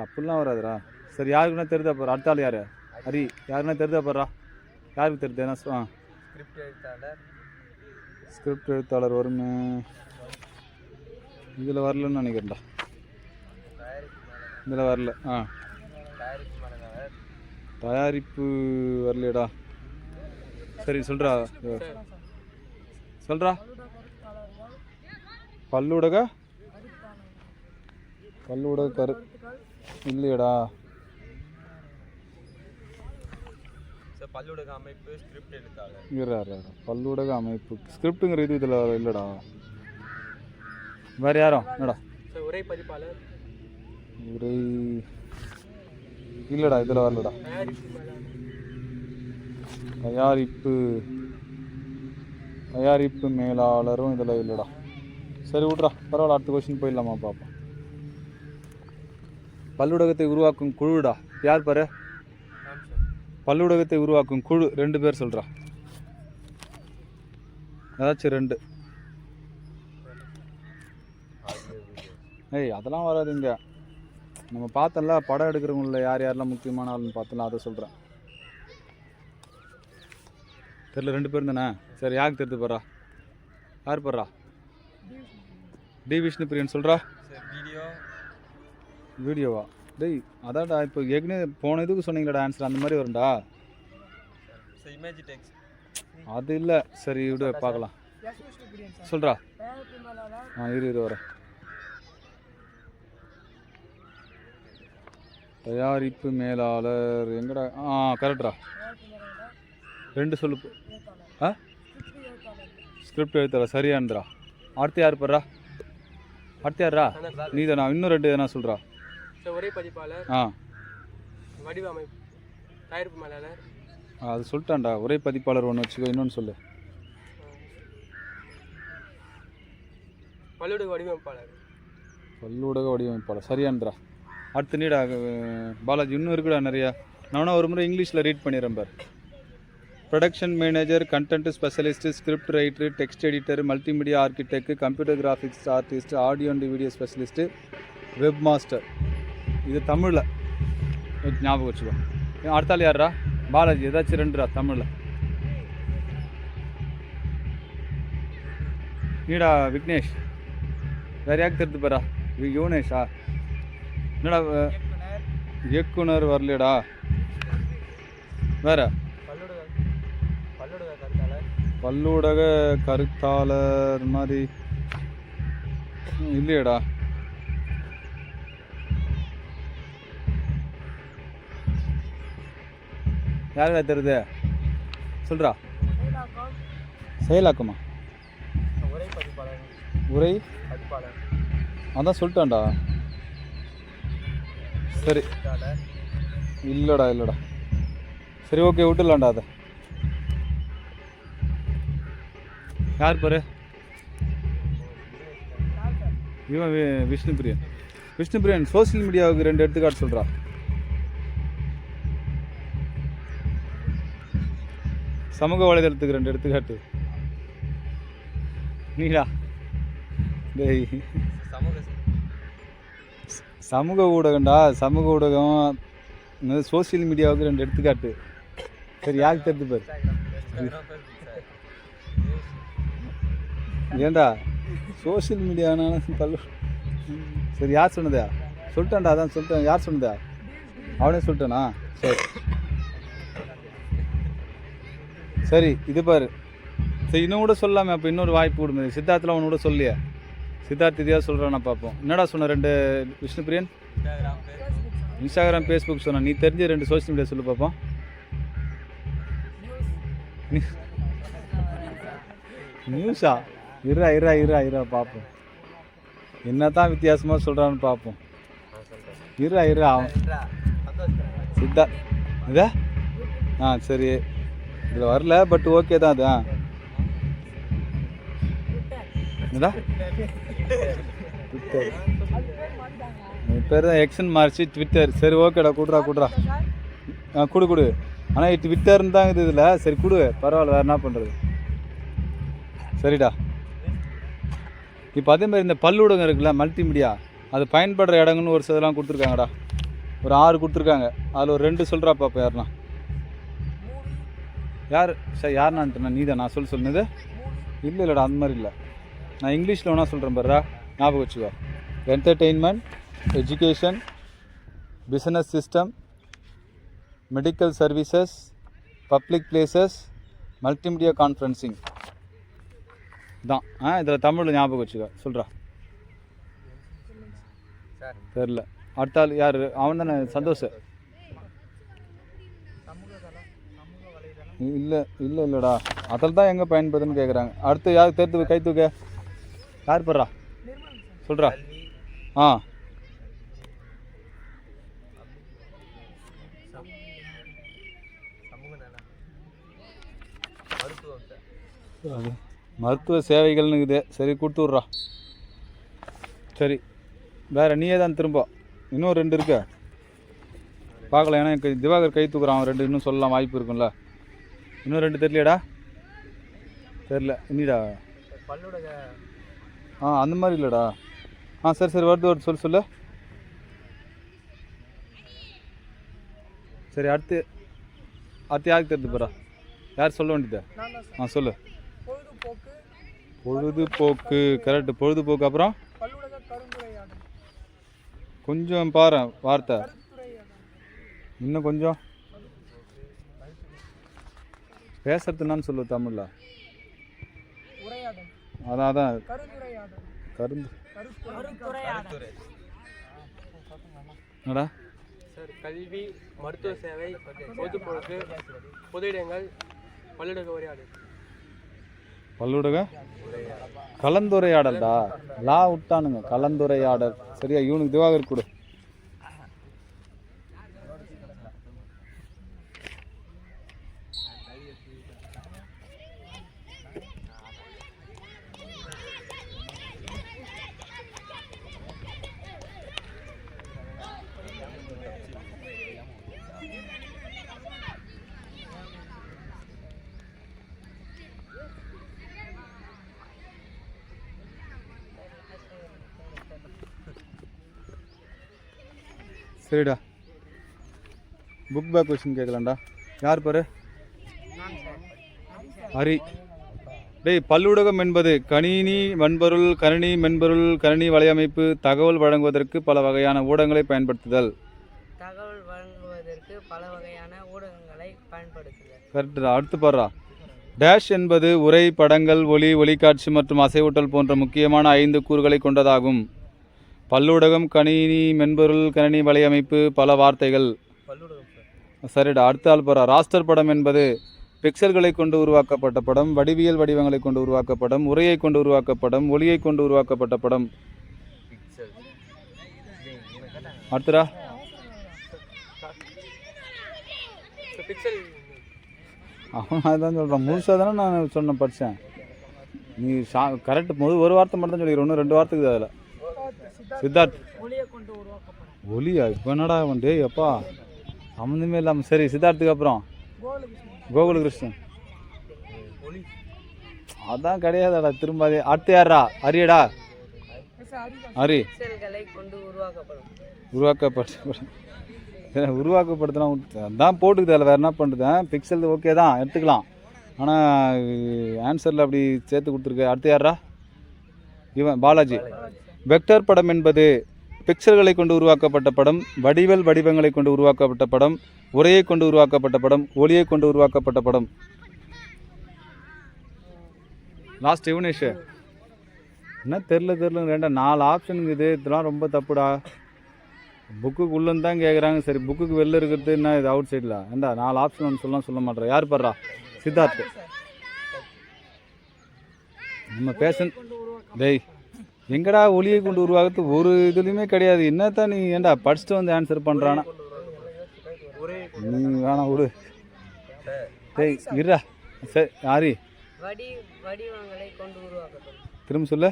அப்படிலாம் வராதுடா. சரி, யாருக்குன்னா தெரிதா போகிறா? அடுத்த ஆள் யார்? ஹரி. யாருன்னா தெரிதா போகிறா? யாருக்கு தெரியுது? என்ன ஸ்கிரிப்ட் எழுத்தாளர். ஸ்கிரிப்ட் எழுத்தாளர் வருமே. இதில் வரலன்னு நினைக்கிறேன்டா. இதில் வரல. ஆ தயாரிப்பு மேலாளர். தயாரிப்பு வரலையடா. சரி சொல்கிறா சொல்கிறா. பல்லுடக கரு இல்லையடா. பல்லுடக அமைப்பு ஸ்கிரிப்ட் எழுத்தாளர். பல்லுடக அமைப்பு ஸ்கிரிப்டுங்கிற இது இதில் இல்லைடா. வேறு யாரும் என்னடா? சார் உரை பதிப்பாளர். உரை இல்லைடா, இதில் வரலடா. தயாரிப்பு மேலாளரும் இதில் இல்லைடா. சரி விட்றா, பரவாயில்ல. அடுத்த கொஸ்டின் போயிடலாமா பார்ப்போம். பல்லுடகத்தை உருவாக்கும் குழுடா. யார் பாரு? பல்லுடகத்தை உருவாக்கும் குழு 2 பேர் சொல்கிறா. ஏதாச்சும் 2. ஏய் அதெல்லாம் வராதுங்க. நம்ம பார்த்தோம்ல படம் எடுக்கிறவங்கள யார் யாரெல்லாம் முக்கியமான ஆளுன்னு பார்த்தோம்ல, அதை சொல்கிறேன். தெரியல, 2 பேர் தானே. சரி, யாருக்கு தெரிஞ்சு போடுறா? யார் போடுறா? டி விஷ்ணு பிரியன் சொல்கிறா. வீடியோவா? டேய் அதான்டா, இப்போ ஏற்கனவே போன இதுக்கு சொன்னீங்களா ஆன்சர், அந்த மாதிரி வரும்டா. இமேஜ் டெக்ஸ்ட் அது இல்லை. சரி விடு, பார்க்கலாம். சொல்கிறா. இரு வர. தயாரிப்பு மேலாளர் எங்கடா? கரெக்டா. 2 சொல்லு. ஸ்கிரிப்ட் எழுத்தாளர் சரியான்றா. அடுத்து யார் போடுறா? அடுத்து யாரா? நீ தானா? இன்னும் 2 எதனா சொல்கிறா. உரை பதிப்பாளர். வடிவமைப்பு தயாரிப்பு மேலாளர். அது சொல்லிட்டான்டா. உரை பதிப்பாளர் ஒன்று வச்சுக்கோ. இன்னொன்று சொல்லு. பல்லுடக வடிவமைப்பாளர். பல்லுடக வடிவமைப்பாளர் சரியான்றா. அடுத்து நீடா பாலாஜி. இன்னும் இருக்குடா நிறையா. நானும் ஒரு முறை இங்கிலீஷில் ரீட் பண்ணிடுறேன் பார். Production manager, content specialist, script writer, text editor, multimedia architect, computer graphics artist, audio and video specialist, web master. இது தமிழில் ஞாபகம் வச்சுக்கோ. அடுத்தாள் யாரா? பாலாஜி. ஏதாச்சும் 2டா தமிழில். நீடா விக்னேஷ். வேறு யாருக்கு தெரிஞ்சு பாரா? யுவனேஷா? என்னடா இயக்குனர் வரலடா. வேற பல்லுடக கருத்தாளர் மாதிரி இல்லையடா. யாருக்கா தெரியுது? சொல்கிறா. செயலாக்கமா? உரை அதான் சொல்லிட்டான்டா. சரி இல்லைடா. சரி ஓகே, விட்டுலாம்டா. அதை யார் பாரு? இவன் விஷ்ணு பிரியன். சோசியல் மீடியாவுக்கு 2 எடுத்துக்காட்டு சொல்கிறா. சமூக வலைதளத்துக்கு 2 எடுத்துக்காட்டு. நீடா டேய் சமூக சமூக ஊடகம்டா. சமூக ஊடகம் சோசியல் மீடியாவுக்கு 2 எடுத்துக்காட்டு. சரி யாருக்கு தெரிஞ்சு பாரு. Instagram Facebook sir. ஏண்டா சோசியல் மீடியானாலும் பல்லு. சரி யார் சொன்னதா? சொல்லிட்டேன்டா, அதான் சொல்லிட்டேன். யார் சொன்னதா? அவனே சொல்லிட்டேனா? சரி சரி இது பாரு. சரி இன்னும் கூட சொல்லாமே. அப்போ இன்னொரு வாய்ப்பு கொடுமே. சித்தார்த்தில் அவனு கூட சொல்லியா? சித்தார்த் இதையாக சொல்கிறானா பார்ப்போம். என்னடா சொன்ன 2 Vishnupriyan? Instagram Facebook. Instagram Facebook சொன்ன. நீ தெரிஞ்ச 2 சோஷியல் மீடியா சொல்லு பார்ப்போம். நியூஸா? இருறா இருறா இருறா இருறா பார்ப்போம். என்ன தான் வித்தியாசமாக சொல்கிறான்னு பார்ப்போம். இருறா இருறா அவன் சித்தா இதா சரி இதில் வரல. பட் ஓகே தான் அது. இதா ட்விட்டர் பேர் தான் எக்ஸன் மாறிச்சு ட்விட்டர். சரி ஓகேடா கொடுறா கொடு. ஆனால் ட்விட்டர்னு தான் இது இதில். சரி கொடு பரவாயில்ல. வேறு என்ன பண்ணுறது? சரிடா. இப்போ அதேமாதிரி இந்த பல்லூடகம் இருக்குல்ல மல்டிமீடியா, அது பயன்படுற இடங்கள்னு ஒரு சிலலாம் கொடுத்துருக்காங்கடா. ஒரு 6 கொடுத்துருக்காங்க. அதில் ஒரு 2 சொல்கிறா பாப்பா. யாருண்ணா? சார் யாருண்ணான்ட்டுண்ணா? நீ தான். நான் சொன்னது இல்லைடா அந்த மாதிரி இல்லை. நான் இங்கிலீஷில் வேணா சொல்கிறேன் பாருடா, ஞாபகம் வச்சுக்கோ. Entertainment, education, business system, medical services, public places, multimedia conferencing தான். இதில் தமிழில் ஞாபகம் வச்சுக்கோ. சொல்கிறா. தெரில. அடுத்த ஆள் யார்? அவன் தானே சந்தோஷ். இல்லைடா அதில் தான் எங்கே பயன்படுதுன்னு கேட்குறாங்க. அடுத்து யாருக்கு தெரிஞ்சு கை தூக்க? யார் படுறா? சொல்கிறா. மருத்துவ சேவைகள்னு இருக்குது. சரி கொடுத்து விட்றா. சரி வேறு நீயே தான் திரும்ப. இன்னும் 2 இருக்கு பார்க்கலாம். ஏன்னா எனக்கு திவாகர் கை தூக்குறான். அவன் 2 இன்னும் சொல்லலாம் வாய்ப்பு இருக்கும்ல. இன்னும் 2 தெரியலையாடா? தெரில இன்னிடா. அந்த மாதிரி இல்லைடா. சரி வருது சொல்லு. சரி அடுத்து யாருக்கு தெரிஞ்சு போகிறா? யார் சொல்ல வேண்டியதா? சொல்லு. பொழுதுபோக்கு கரெக்டு. பொழுதுபோக்கு அப்புறம் கொஞ்சம் பாரு வார்த்தை இன்னும் கொஞ்சம் பேசுறது என்னன்னு சொல்லு தமிழில். அதான் என்னடா சார்? கல்வி, மருத்துவ சேவை, பொழுதுபோக்கு, பொது இடங்கள், பல்லுடக உரையாடல். பல்லுடக கலந்துரையாடல்டா. லா விட்டானுங்க கலந்துரையாடல். சரியா? இவனுக்கு திவாகர் கொடு. சரிடா புக் பேக் கொஸ்டின் கேட்கலாம்டா. யார் பாரு? ஹரி. டேய் பல்லுடகம் என்பது கணினி வன்பொருள், கணினி மென்பொருள், கணினி வலையமைப்பு, தகவல் வழங்குவதற்கு பல வகையான ஊடகங்களை பயன்படுத்துதல். கரெக்டா. அடுத்து பாடுறா. டேஷ் என்பது உரை, படங்கள், ஒலி, ஒளிக்காட்சி மற்றும் அசைவூட்டல் போன்ற முக்கியமான 5 கூறுகளை கொண்டதாகும். பல்லூடகம், கணினி மென்பொருள், கணினி வலையமைப்பு, பல வார்த்தைகள். சரிடா. அடுத்த ஆள் பாரா. ராஸ்டர் படம் என்பது பிக்சல்களை கொண்டு உருவாக்கப்பட்ட படம், வடிவியல் வடிவங்களை கொண்டு உருவாக்கப்படும், உரையை கொண்டு உருவாக்கப்படும், ஒளியை கொண்டு உருவாக்கப்பட்ட படம். அடுத்தடா. அவன் அதுதான் சொல்கிறான். முழுசாக தானே நான் சொன்ன படித்தேன். நீ கரெக்ட் ஒரு வார்த்தை மட்டும் தான் சொல்லிக்கிறேன். இன்னும் 2 வார்த்தைக்கு அதில். சித்தார்த் ஒலியா? இப்போ என்னடா அவன்? டேய் அப்பா சம்மந்தமே இல்லாமல். சரி சித்தார்த்துக்கு அப்புறம் கோகுலகிருஷ்ணன். அதான் கிடையாதுடா திரும்ப அதே. அடுத்து யாரா? அரியடா அரி பிக்சல்களை கொண்டு உருவாக்கப்படும். உருவாக்கப்படுத்தினா அதான் போட்டுக்குது. அதில் வேறு என்ன பண்ணுறேன்? பிக்சல் ஓகே தான் எடுத்துக்கலாம், ஆனால் ஆன்சரில் அப்படி சேர்த்து கொடுத்துருக்கு. அடுத்து யாரா? இவன் பாலாஜி. வெக்டர் படம் என்பது பிக்சல்களை கொண்டு உருவாக்கப்பட்ட படம், வடிவங்களை கொண்டு உருவாக்கப்பட்ட படம், உரையை கொண்டு உருவாக்கப்பட்ட படம், ஒளியை கொண்டு உருவாக்கப்பட்ட படம். லாஸ்ட் யுவனேஷ் என்ன தெரில 4 ஆப்ஷனுங்க. இதெல்லாம் ரொம்ப தப்புடா. புக்குக்கு உள்ளன்னு தான் கேட்குறாங்க. சரி, புக்குக்கு வெளில இருக்கிறது என்ன? இது அவுட் சைடில் ஏண்டா 4 ஆப்ஷன் ஒன்று சொல்ல மாட்டேன். யார் படுறா? சித்தார்த். நம்ம பேச டேய் எங்கடா ஒளியை கொண்டு உருவாகிறது ஒரு இதுலையுமே கிடையாது. என்னத்தான் நீ ஏண்டா படிச்சுட்டு வந்து ஆன்சர் பண்ணுறானா? நீ வேணாம் விடு. டேய் இருடா. சரி யாரி வடிவங்களை கொண்டு உருவாக்கப்படும். திரும்ப சொல்ல.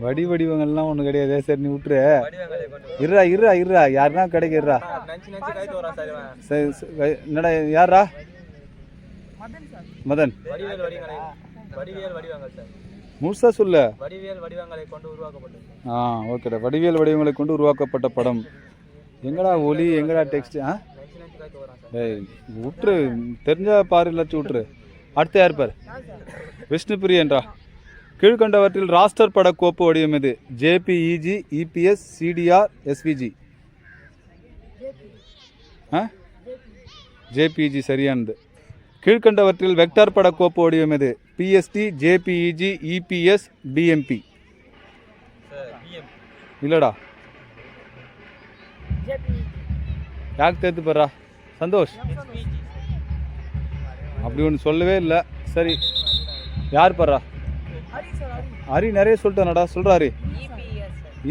வடிவங்கள்லாம் ஒன்றும் கிடையாது. சரி நீ விட்டுரு. இருடா யாருன்னா கிடைக்கிறா. சரி என்னடா யாரா? மதன். முழுசா சொல்ல. ஓகேடா. வடிவங்களை கொண்டு உருவாக்கப்பட்ட படம். எங்கடா ஒலி, எங்கடா டெக்ஸ்ட்? டேய் விட்டுரு, தெரிஞ்சா பாரு, இல்லாச்சும் விட்டுரு. அடுத்து யார் பாரு? விஷ்ணு பிரியன்றா. கீழ்கண்டவற்றில் ராஸ்டர் பட கோப்பு வடிவம் எது? JPEG, EPS, CDR, SVG. JPEG சரியானது. கீழ்கண்டவற்றில் வெக்டார் பட கோப்பு வடிவம் எது? PSD, JPEG, EPS, BMP. இல்லடா, யாருக்கு தேர்த்து போடுறா? சந்தோஷ். அப்படி ஒன்று சொல்லவே இல்லை. சரி யார் படுறா? ஹரி நிறைய சொல்லிட்டானடா. சொல்கிறாரு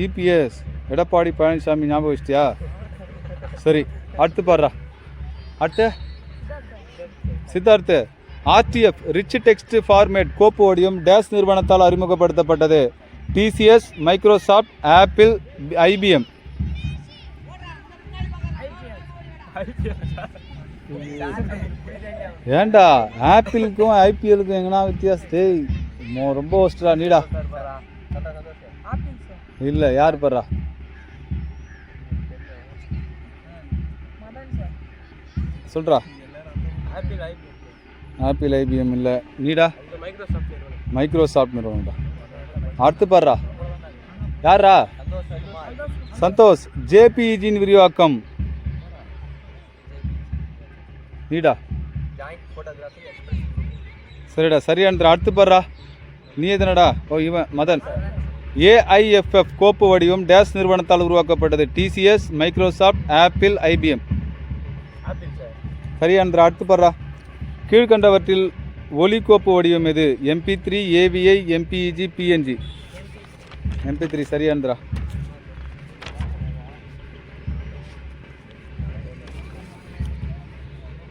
இபிஎஸ். எடப்பாடி பழனிசாமி ஞாபகம் வச்சிட்டியா? சரி அடுத்து பாடுறா. அடுத்து Siddharth. RTF rich text format கோப்பு வடிவம் டேஸ் நிறுவனத்தால் அறிமுகப்படுத்தப்பட்டது? TCS, Microsoft, apple, IBM. ஏண்டா ஆப்பிளுக்கும் ஐபிஎலுக்கும் எங்கன்னா வித்தியாசத்தை? ரொம்ப ஒஸ்டா நீடா. இல்லை யார் படுறா? சொல்கிறா. ஆப்பிள் ஐபிஎம் இல்லை. நீடா? மைக்ரோசாஃப்ட் நிறுவனம்டா. அடுத்து பாடுறா. யாரா? சந்தோஷ். ஜேபிஇஜின் விரிவாக்கம். நீடா? சரிடா சரியானது. அடுத்து பாடுறா. நீ எதனடா? ஓ இவன் மதன். ஏஐஎஃப்எஃப் கோப்பு வடிவம் டேஸ் நிறுவனத்தால் உருவாக்கப்பட்டது? TCS, Microsoft, apple, IBM. சரியானது. அடுத்து பாடுறா. கீழ்கண்டவற்றில் ஒலி கோப்பு வடிவம் எது? MP3, AVI, MPEG, PNG. MP3 சரியானதுடா.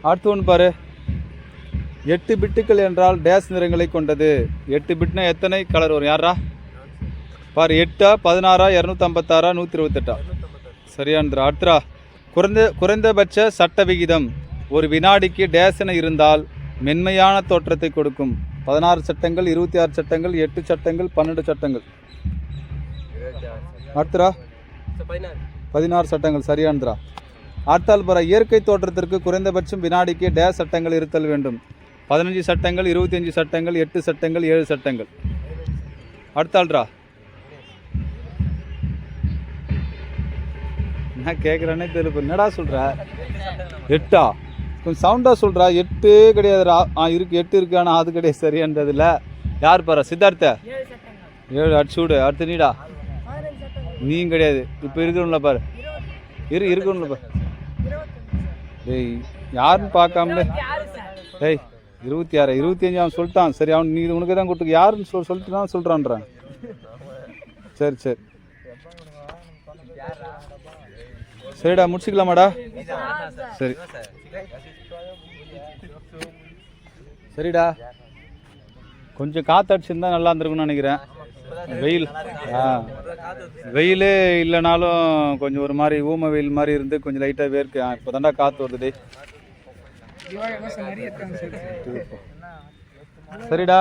அடுத்து ஒன்று பாரு. 8 பிட்டுகள் என்றால் டேஸ் நிறங்களை கொண்டது? 8 பிட்னா எத்தனை கலர் வரும்? யாரா பாரு. 8, 16, 256, 128. சரியானதுரா. அடுத்துரா. குறைந்தபட்ச சட்ட விகிதம் ஒரு வினாடிக்கு டேஸ் என இருந்தால் மென்மையான தோற்றத்தை கொடுக்கும்? 16 சட்டங்கள், 26 சட்டங்கள், 8 சட்டங்கள், 12 சட்டங்கள். அடுத்துரா. 16 சட்டங்கள் சரியானதுரா. அடுத்தால் பாரு. இயற்கை தோற்றத்திற்கு குறைந்தபட்சம் வினாடிக்கு டேஸ் சட்டங்கள் இருத்தல் வேண்டும்? 15 சட்டங்கள், 25 சட்டங்கள், 8 சட்டங்கள், 7 சட்டங்கள். அடுத்தாள்ரா. என்ன கேட்குறேன்னே தெரியல. என்னடா சொல்கிற? 8ஆ? கொஞ்சம் சவுண்டாக சொல்கிறா. 8 கிடையாதுடா. இருக்கு 8 இருக்கு, ஆனால் அது கிடையாது. சரியானதில்ல. யார் பாரு? சித்தார்த்த. 7 அடிச்சுடு. அடுத்து நீடா? நீயும் கிடையாது. இப்போ இருக்கிறோம்ல பாரு. இருக்கணும்ல பாரு. டேய் யாருன்னு பார்க்காமலே. டேய் 26, 25 அவன் சொல்லிட்டான். சரி அவன் நீ உனக்கு தான் கொடுத்துருக்கு. யாருன்னு சொல்லிட்டு தான் சொல்கிறான்றான். சரி சரி சரிடா, முடிச்சுக்கலாமாடா? சரி சரிடா. கொஞ்சம் காற்றடிச்சிருந்தா நல்லா இருந்திருக்குன்னு நினைக்கிறேன். வெயில் வெயிலே இல்லைனாலும் கொஞ்சம் ஒரு மாதிரி ஊம வெயில் மாதிரி இருந்து கொஞ்சம் லைட்டாக வேர்க்கு. இப்போ தாண்டா காற்று வருது. சரிடா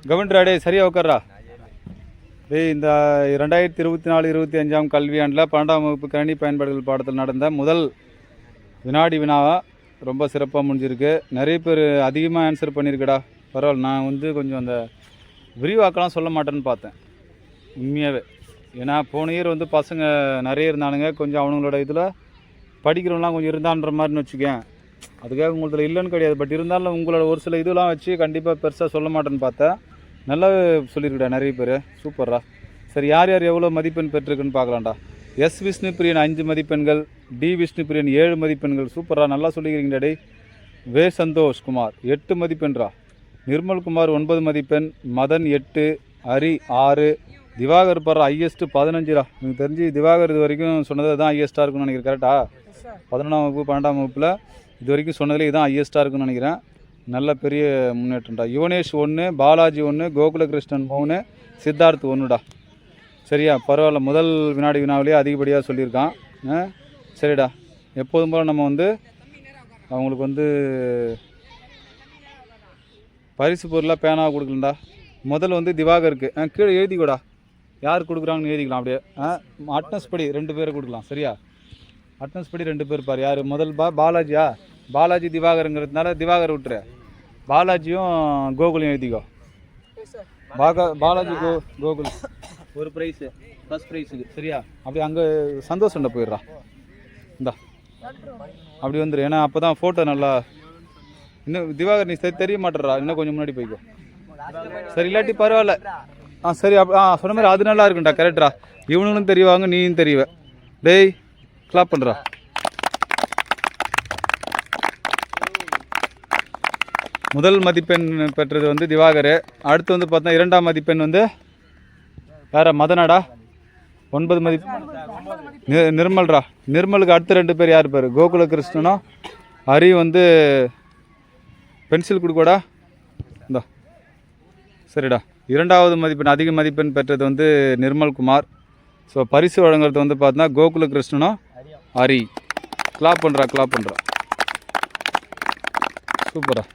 கவனிடா டே சரியா உட்கார்றா டேய். இந்த 2024-25 கல்வியாண்டில் 12ஆம் வகுப்பு கணினி பயன்பாடுகள் பாடத்தில் நடந்த முதல் வினாடி வினாவா ரொம்ப சிறப்பாக முடிஞ்சிருக்கு. நிறைய பேர் அதிகமாக ஆன்சர் பண்ணியிருக்கடா. பரவாயில்ல. நான் வந்து கொஞ்சம் அந்த விரிவாக்கெல்லாம் சொல்ல மாட்டேன்னு பார்த்தேன் உண்மையாகவே. ஏன்னா போன இயர் வந்து பசங்க நிறைய இருந்தானுங்க, கொஞ்சம் அவங்களோட இதில் படிக்கிறவங்களாம் கொஞ்சம் இருந்தான்ற மாதிரின்னு வச்சுக்கேன். அதுக்காக உங்களதில் இல்லைன்னு கிடையாது. பட் இருந்தாலும் உங்களோட ஒரு சில இதெல்லாம் வச்சு கண்டிப்பாக பெருசாக சொல்ல மாட்டேன்னு பார்த்தேன். நல்லா சொல்லியிருக்கடா நிறைய பேர். சூப்பர்ரா. சரி, யார் யார் எவ்வளோ மதிப்பெண் பெற்றிருக்குன்னு பார்க்கலாம்டா. எஸ் விஷ்ணுபிரியன் 5 மதிப்பெண்கள், டி விஷ்ணுபிரியன் 7 மதிப்பெண்கள். சூப்பர்ரா, நல்லா சொல்லிக்கிறீங்கடா டே. வே சந்தோஷ் குமார் 8 மதிப்பெண்ரா. நிர்மல்குமார் 9 மதிப்பெண், மதன் 8, ஹரி 6, திவாகர் பர்ற ஹையஸ்ட்டு 15ரா. எனக்கு தெரிஞ்சு திவாகர் இது வரைக்கும் சொன்னது தான் ஹையஸ்ட்டாக இருக்குன்னு நினைக்கிறேன். கரெக்டா? 11ஆம் வகுப்பு 12ஆம் வகுப்பில் இது வரைக்கும் சொன்னதில் இதுதான் ஹையஸ்ட்டாக இருக்குன்னு நினைக்கிறேன். நல்ல பெரிய முன்னேற்றம்டா. யுவனேஷ் 1, பாலாஜி 1, கோகுலகிருஷ்ணன் 3, சித்தார்த் 1டா. சரியா, பரவாயில்ல. முதல் வினாடி வினாவிலேயே அதிகப்படியாக சொல்லியிருக்கான். சரிடா, எப்போதும் போல் நம்ம வந்து அவங்களுக்கு வந்து பரிசு பொருளாக பேனாக கொடுக்கலண்டா. முதல் வந்து திவாகருக்கு கீழே எழுதிக்கூடா, யார் கொடுக்குறாங்கன்னு எழுதிக்கலாம். அப்படியே அட்னஸ் படி 2 பேரை கொடுக்கலாம். சரியா, அட்னஸ் படி 2 பேர் பாரு. யார் முதல் பாலாஜியா? பாலாஜி திவாகருங்கிறதுனால திவாகர் விட்டுரு. பாலாஜியும் கோகுலையும் எழுதிக்கோ. பாலாஜி கோகுல் ஒரு ப்ரைஸு, ஃபஸ்ட் ப்ரைஸுக்கு. சரியா, அப்படி அங்கே சந்தோஷம்டா போயிடுறா. இந்தா அப்படி வந்துடு. ஏன்னா அப்போ தான் ஃபோட்டோ நல்லா. இன்னும் திவாகர் நீ தெரிய மாட்டேறா, இன்னும் கொஞ்சம் முன்னாடி போய்க்கோ. சரி, இல்லாட்டி பரவாயில்ல. சரி, சொன்ன மாதிரி அது நல்லா இருக்கும்டா. கரெக்டா, இவனுங்களும் தெரியவாங்க, நீயும் தெரியவ. டேய் கிளாப் பண்ணுறா. முதல் மதிப்பெண் பெற்றது வந்து திவாகர். அடுத்து வந்து பார்த்தா 2ஆம் மதிப்பெண் வந்து வேற மதனாடா. 9 மதிப்பெண் நிர்மல்ரா. நிர்மலுக்கு அடுத்த 2 பேர் யார் பேர்? கோகுலகிருஷ்ணனும் ஹரி வந்து பென்சில் கொடுக்கூடா. இந்தா சரிடா. 2ஆவது மதிப்பெண் அதிக மதிப்பெண் பெற்றது வந்து நிர்மல்குமார். ஸோ பரிசு வழங்குறது வந்து பார்த்தோன்னா கோகுலகிருஷ்ணனும் ஹரி. கிளாப் பண்ணுறா, கிளாப் பண்ணுறா. சூப்பரா.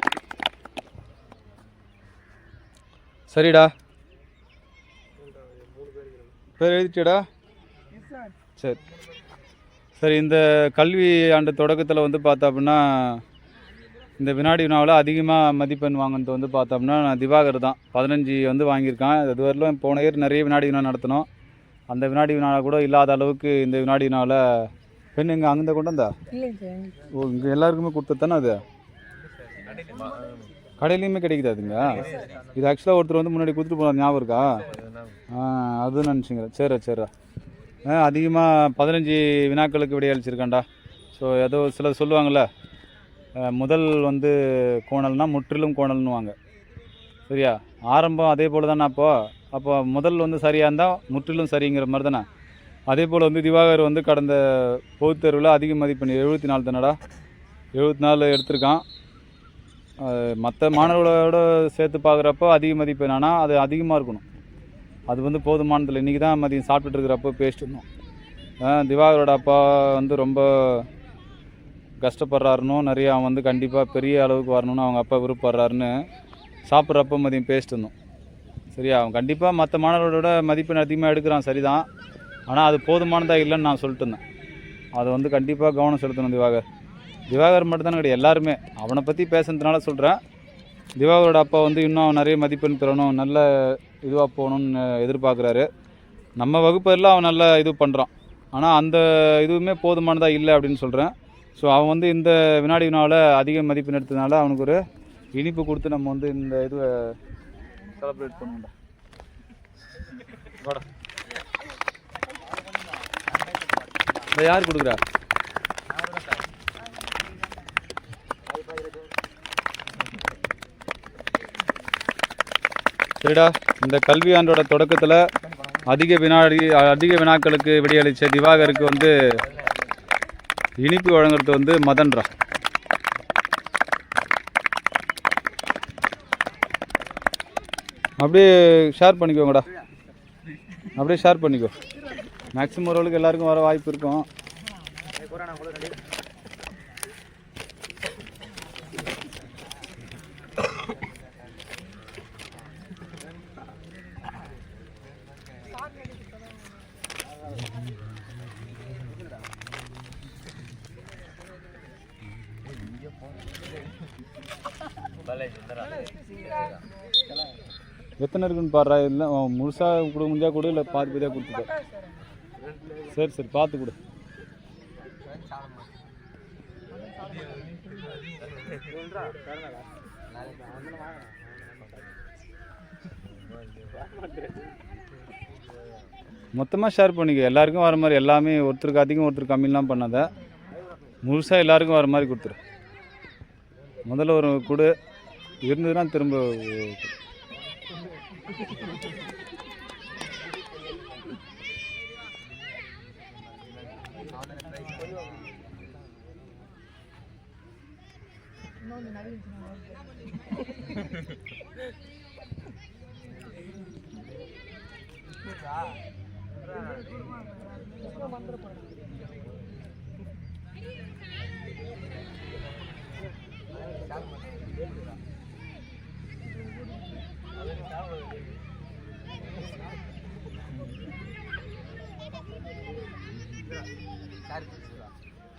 சரிடா, பேர் எழுதிட்டடா. சரி சரி. இந்த கல்வி ஆண்டு தொடக்கத்தில் வந்து பார்த்தா அப்படின்னா இந்த வினாடி வினாவில் அதிகமாக மதிப்பெண் வாங்கினது வந்து பார்த்தோம்னா திவாகர் தான். 15 வந்து வாங்கியிருக்கான். இது வரலும் போன இயர் நிறைய வினாடி வினா நடத்தினோம். அந்த வினாடி வினாவில் கூட இல்லாத அளவுக்கு இந்த வினாடி வினாவில் பெண் எங்கே அங்கே கொண்டு வந்தா? ஓ, இங்கே எல்லாருக்குமே கொடுத்தது தானே அது? கடையிலையுமே கிடைக்குது அதுங்க. இது ஆக்சுவலாக ஒருத்தர் வந்து முன்னாடி கொடுத்துட்டு போனார், ஞாபகம் இருக்கா? அது நினச்சிங்க. சரி சரிடா. அதிகமாக 15 வினாக்களுக்கு விடையளிச்சிருக்காண்டா. ஸோ ஏதோ சிலர் சொல்லுவாங்கள்ல, முதல் வந்து கோணல்னால் முற்றிலும் கோணல்னுவாங்க. சரியா, ஆரம்பம் அதே போல் தானே. அப்போ முதல் வந்து சரியாக இருந்தால் முற்றிலும் சரிங்கிற மாதிரி தானே. அதே போல் வந்து திவாகர் வந்து கடந்த பொதுத் தேர்வில் அதிக மதிப்பெண் 74 தானடா. 74 எடுத்திருக்கான். மற்ற மாணவர்களோட சேர்த்து பார்க்குறப்போ அதிக மதிப்பெண். ஆனால் அது அதிகமாக இருக்கணும். அது வந்து போதுமானதில்லை. இன்றைக்கி தான் மதியம் சாப்பிட்டுட்டு இருக்கிறப்போ பேசிட்டு இருந்தோம். திவாகரோட அப்பா வந்து ரொம்ப கஷ்டப்படுறாருன்னு, நிறைய அவன் வந்து கண்டிப்பாக பெரிய அளவுக்கு வரணும்னு அவங்க அப்பா விருப்பப்படுறாருன்னு சாப்பிட்றப்போ மதியம் பேசிட்டு இருந்தோம். சரியா, அவன் கண்டிப்பாக மற்ற மாணவர்களோட மதிப்பெண் அதிகமாக எடுக்கிறான், சரிதான். ஆனால் அது போதுமானதாக இல்லைன்னு நான் சொல்லிட்டு இருந்தேன். அதை வந்து கண்டிப்பாக கவனம் செலுத்தணும் திவாகர் மட்டும்தானே கிடையாது, எல்லாருமே. அவனை பற்றி பேசுனதுனால சொல்கிறேன். திவாகரோட அப்பா வந்து இன்னும் அவன் நிறைய மதிப்பெண் பெறணும், நல்ல இதுவாக போகணுன்னு எதிர்பார்க்குறாரு. நம்ம வகுப்பெல்லாம் அவன் நல்ல இது பண்ணுறான். ஆனால் அந்த இதுவுமே போதுமானதாக இல்லை அப்படின்னு சொல்கிறேன். ஸோ அவன் வந்து இந்த வினாடி வினாவில் அதிக மதிப்பெண் எடுத்ததுனால அவனுக்கு ஒரு இனிப்பு கொடுத்து நம்ம வந்து இந்த இதுவை செலிப்ரேட் பண்ணுவோம்டா. வாடா. இதை யார் கொடுக்குறா? சரிடா. இந்த கல்வியாண்டோட தொடக்கத்தில் அதிக வினாக்களுக்கு விடையளித்த திவாகருக்கு வந்து இனிப்பு வழங்குறது வந்து மதன்ரா. அப்படியே ஷேர் பண்ணிக்கோங்கடா. அப்படியே ஷேர் பண்ணிக்கோ. மேக்ஸிமம் ஓரளவுக்கு எல்லாருக்கும் வர வாய்ப்பு இருக்கும். எத்தனை இருக்குன்னு பாடுறா? இல்லை முழுசாக கொடுக்க முடிஞ்சா கொடு, இல்லை பாதி பாதியாக கொடுத்துட்டேன். சரி சரி பார்த்து கொடு. மொத்தமாக ஷேர் பண்ணிக்க, எல்லாருக்கும் வர மாதிரி. எல்லாமே ஒருத்தருக்கு அதிகம் ஒருத்தர் கம்மிலாம் பண்ணாத, முழுசாக எல்லாருக்கும் வர மாதிரி கொடுத்துரு. முதல்ல ஒரு கொடு, இருந்ததுன்னா திரும்ப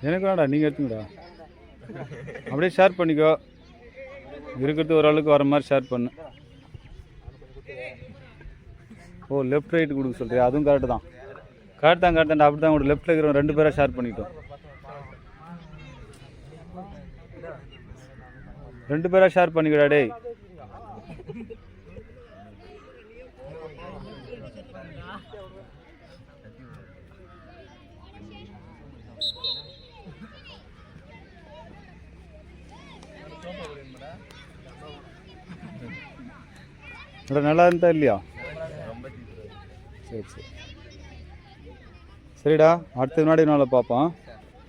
எனக்கு வேணாடா, நீங்கள் எடுத்துங்கடா. அப்படியே ஷேர் பண்ணிக்கோ, இருக்கிறது ஓரளவுக்கு வர மாதிரி ஷேர் பண்ணு. ஓ லெஃப்ட் ரைட்டு கொடுக்க சொல்கிறியா? அதுவும் கரெக்டு தான், கரெக்ட் தான் அப்படி தான் கொடு. லெஃப்ட்டில் இருக்கிற 2 பேராக ஷேர் பண்ணிட்டோம். 2 பேராக ஷேர் பண்ணிக்கடா டேய். நல்லா இருந்தா இல்லையா? சரி சரி சரிடா, அடுத்த முன்னாடி நாளை பார்ப்போம்.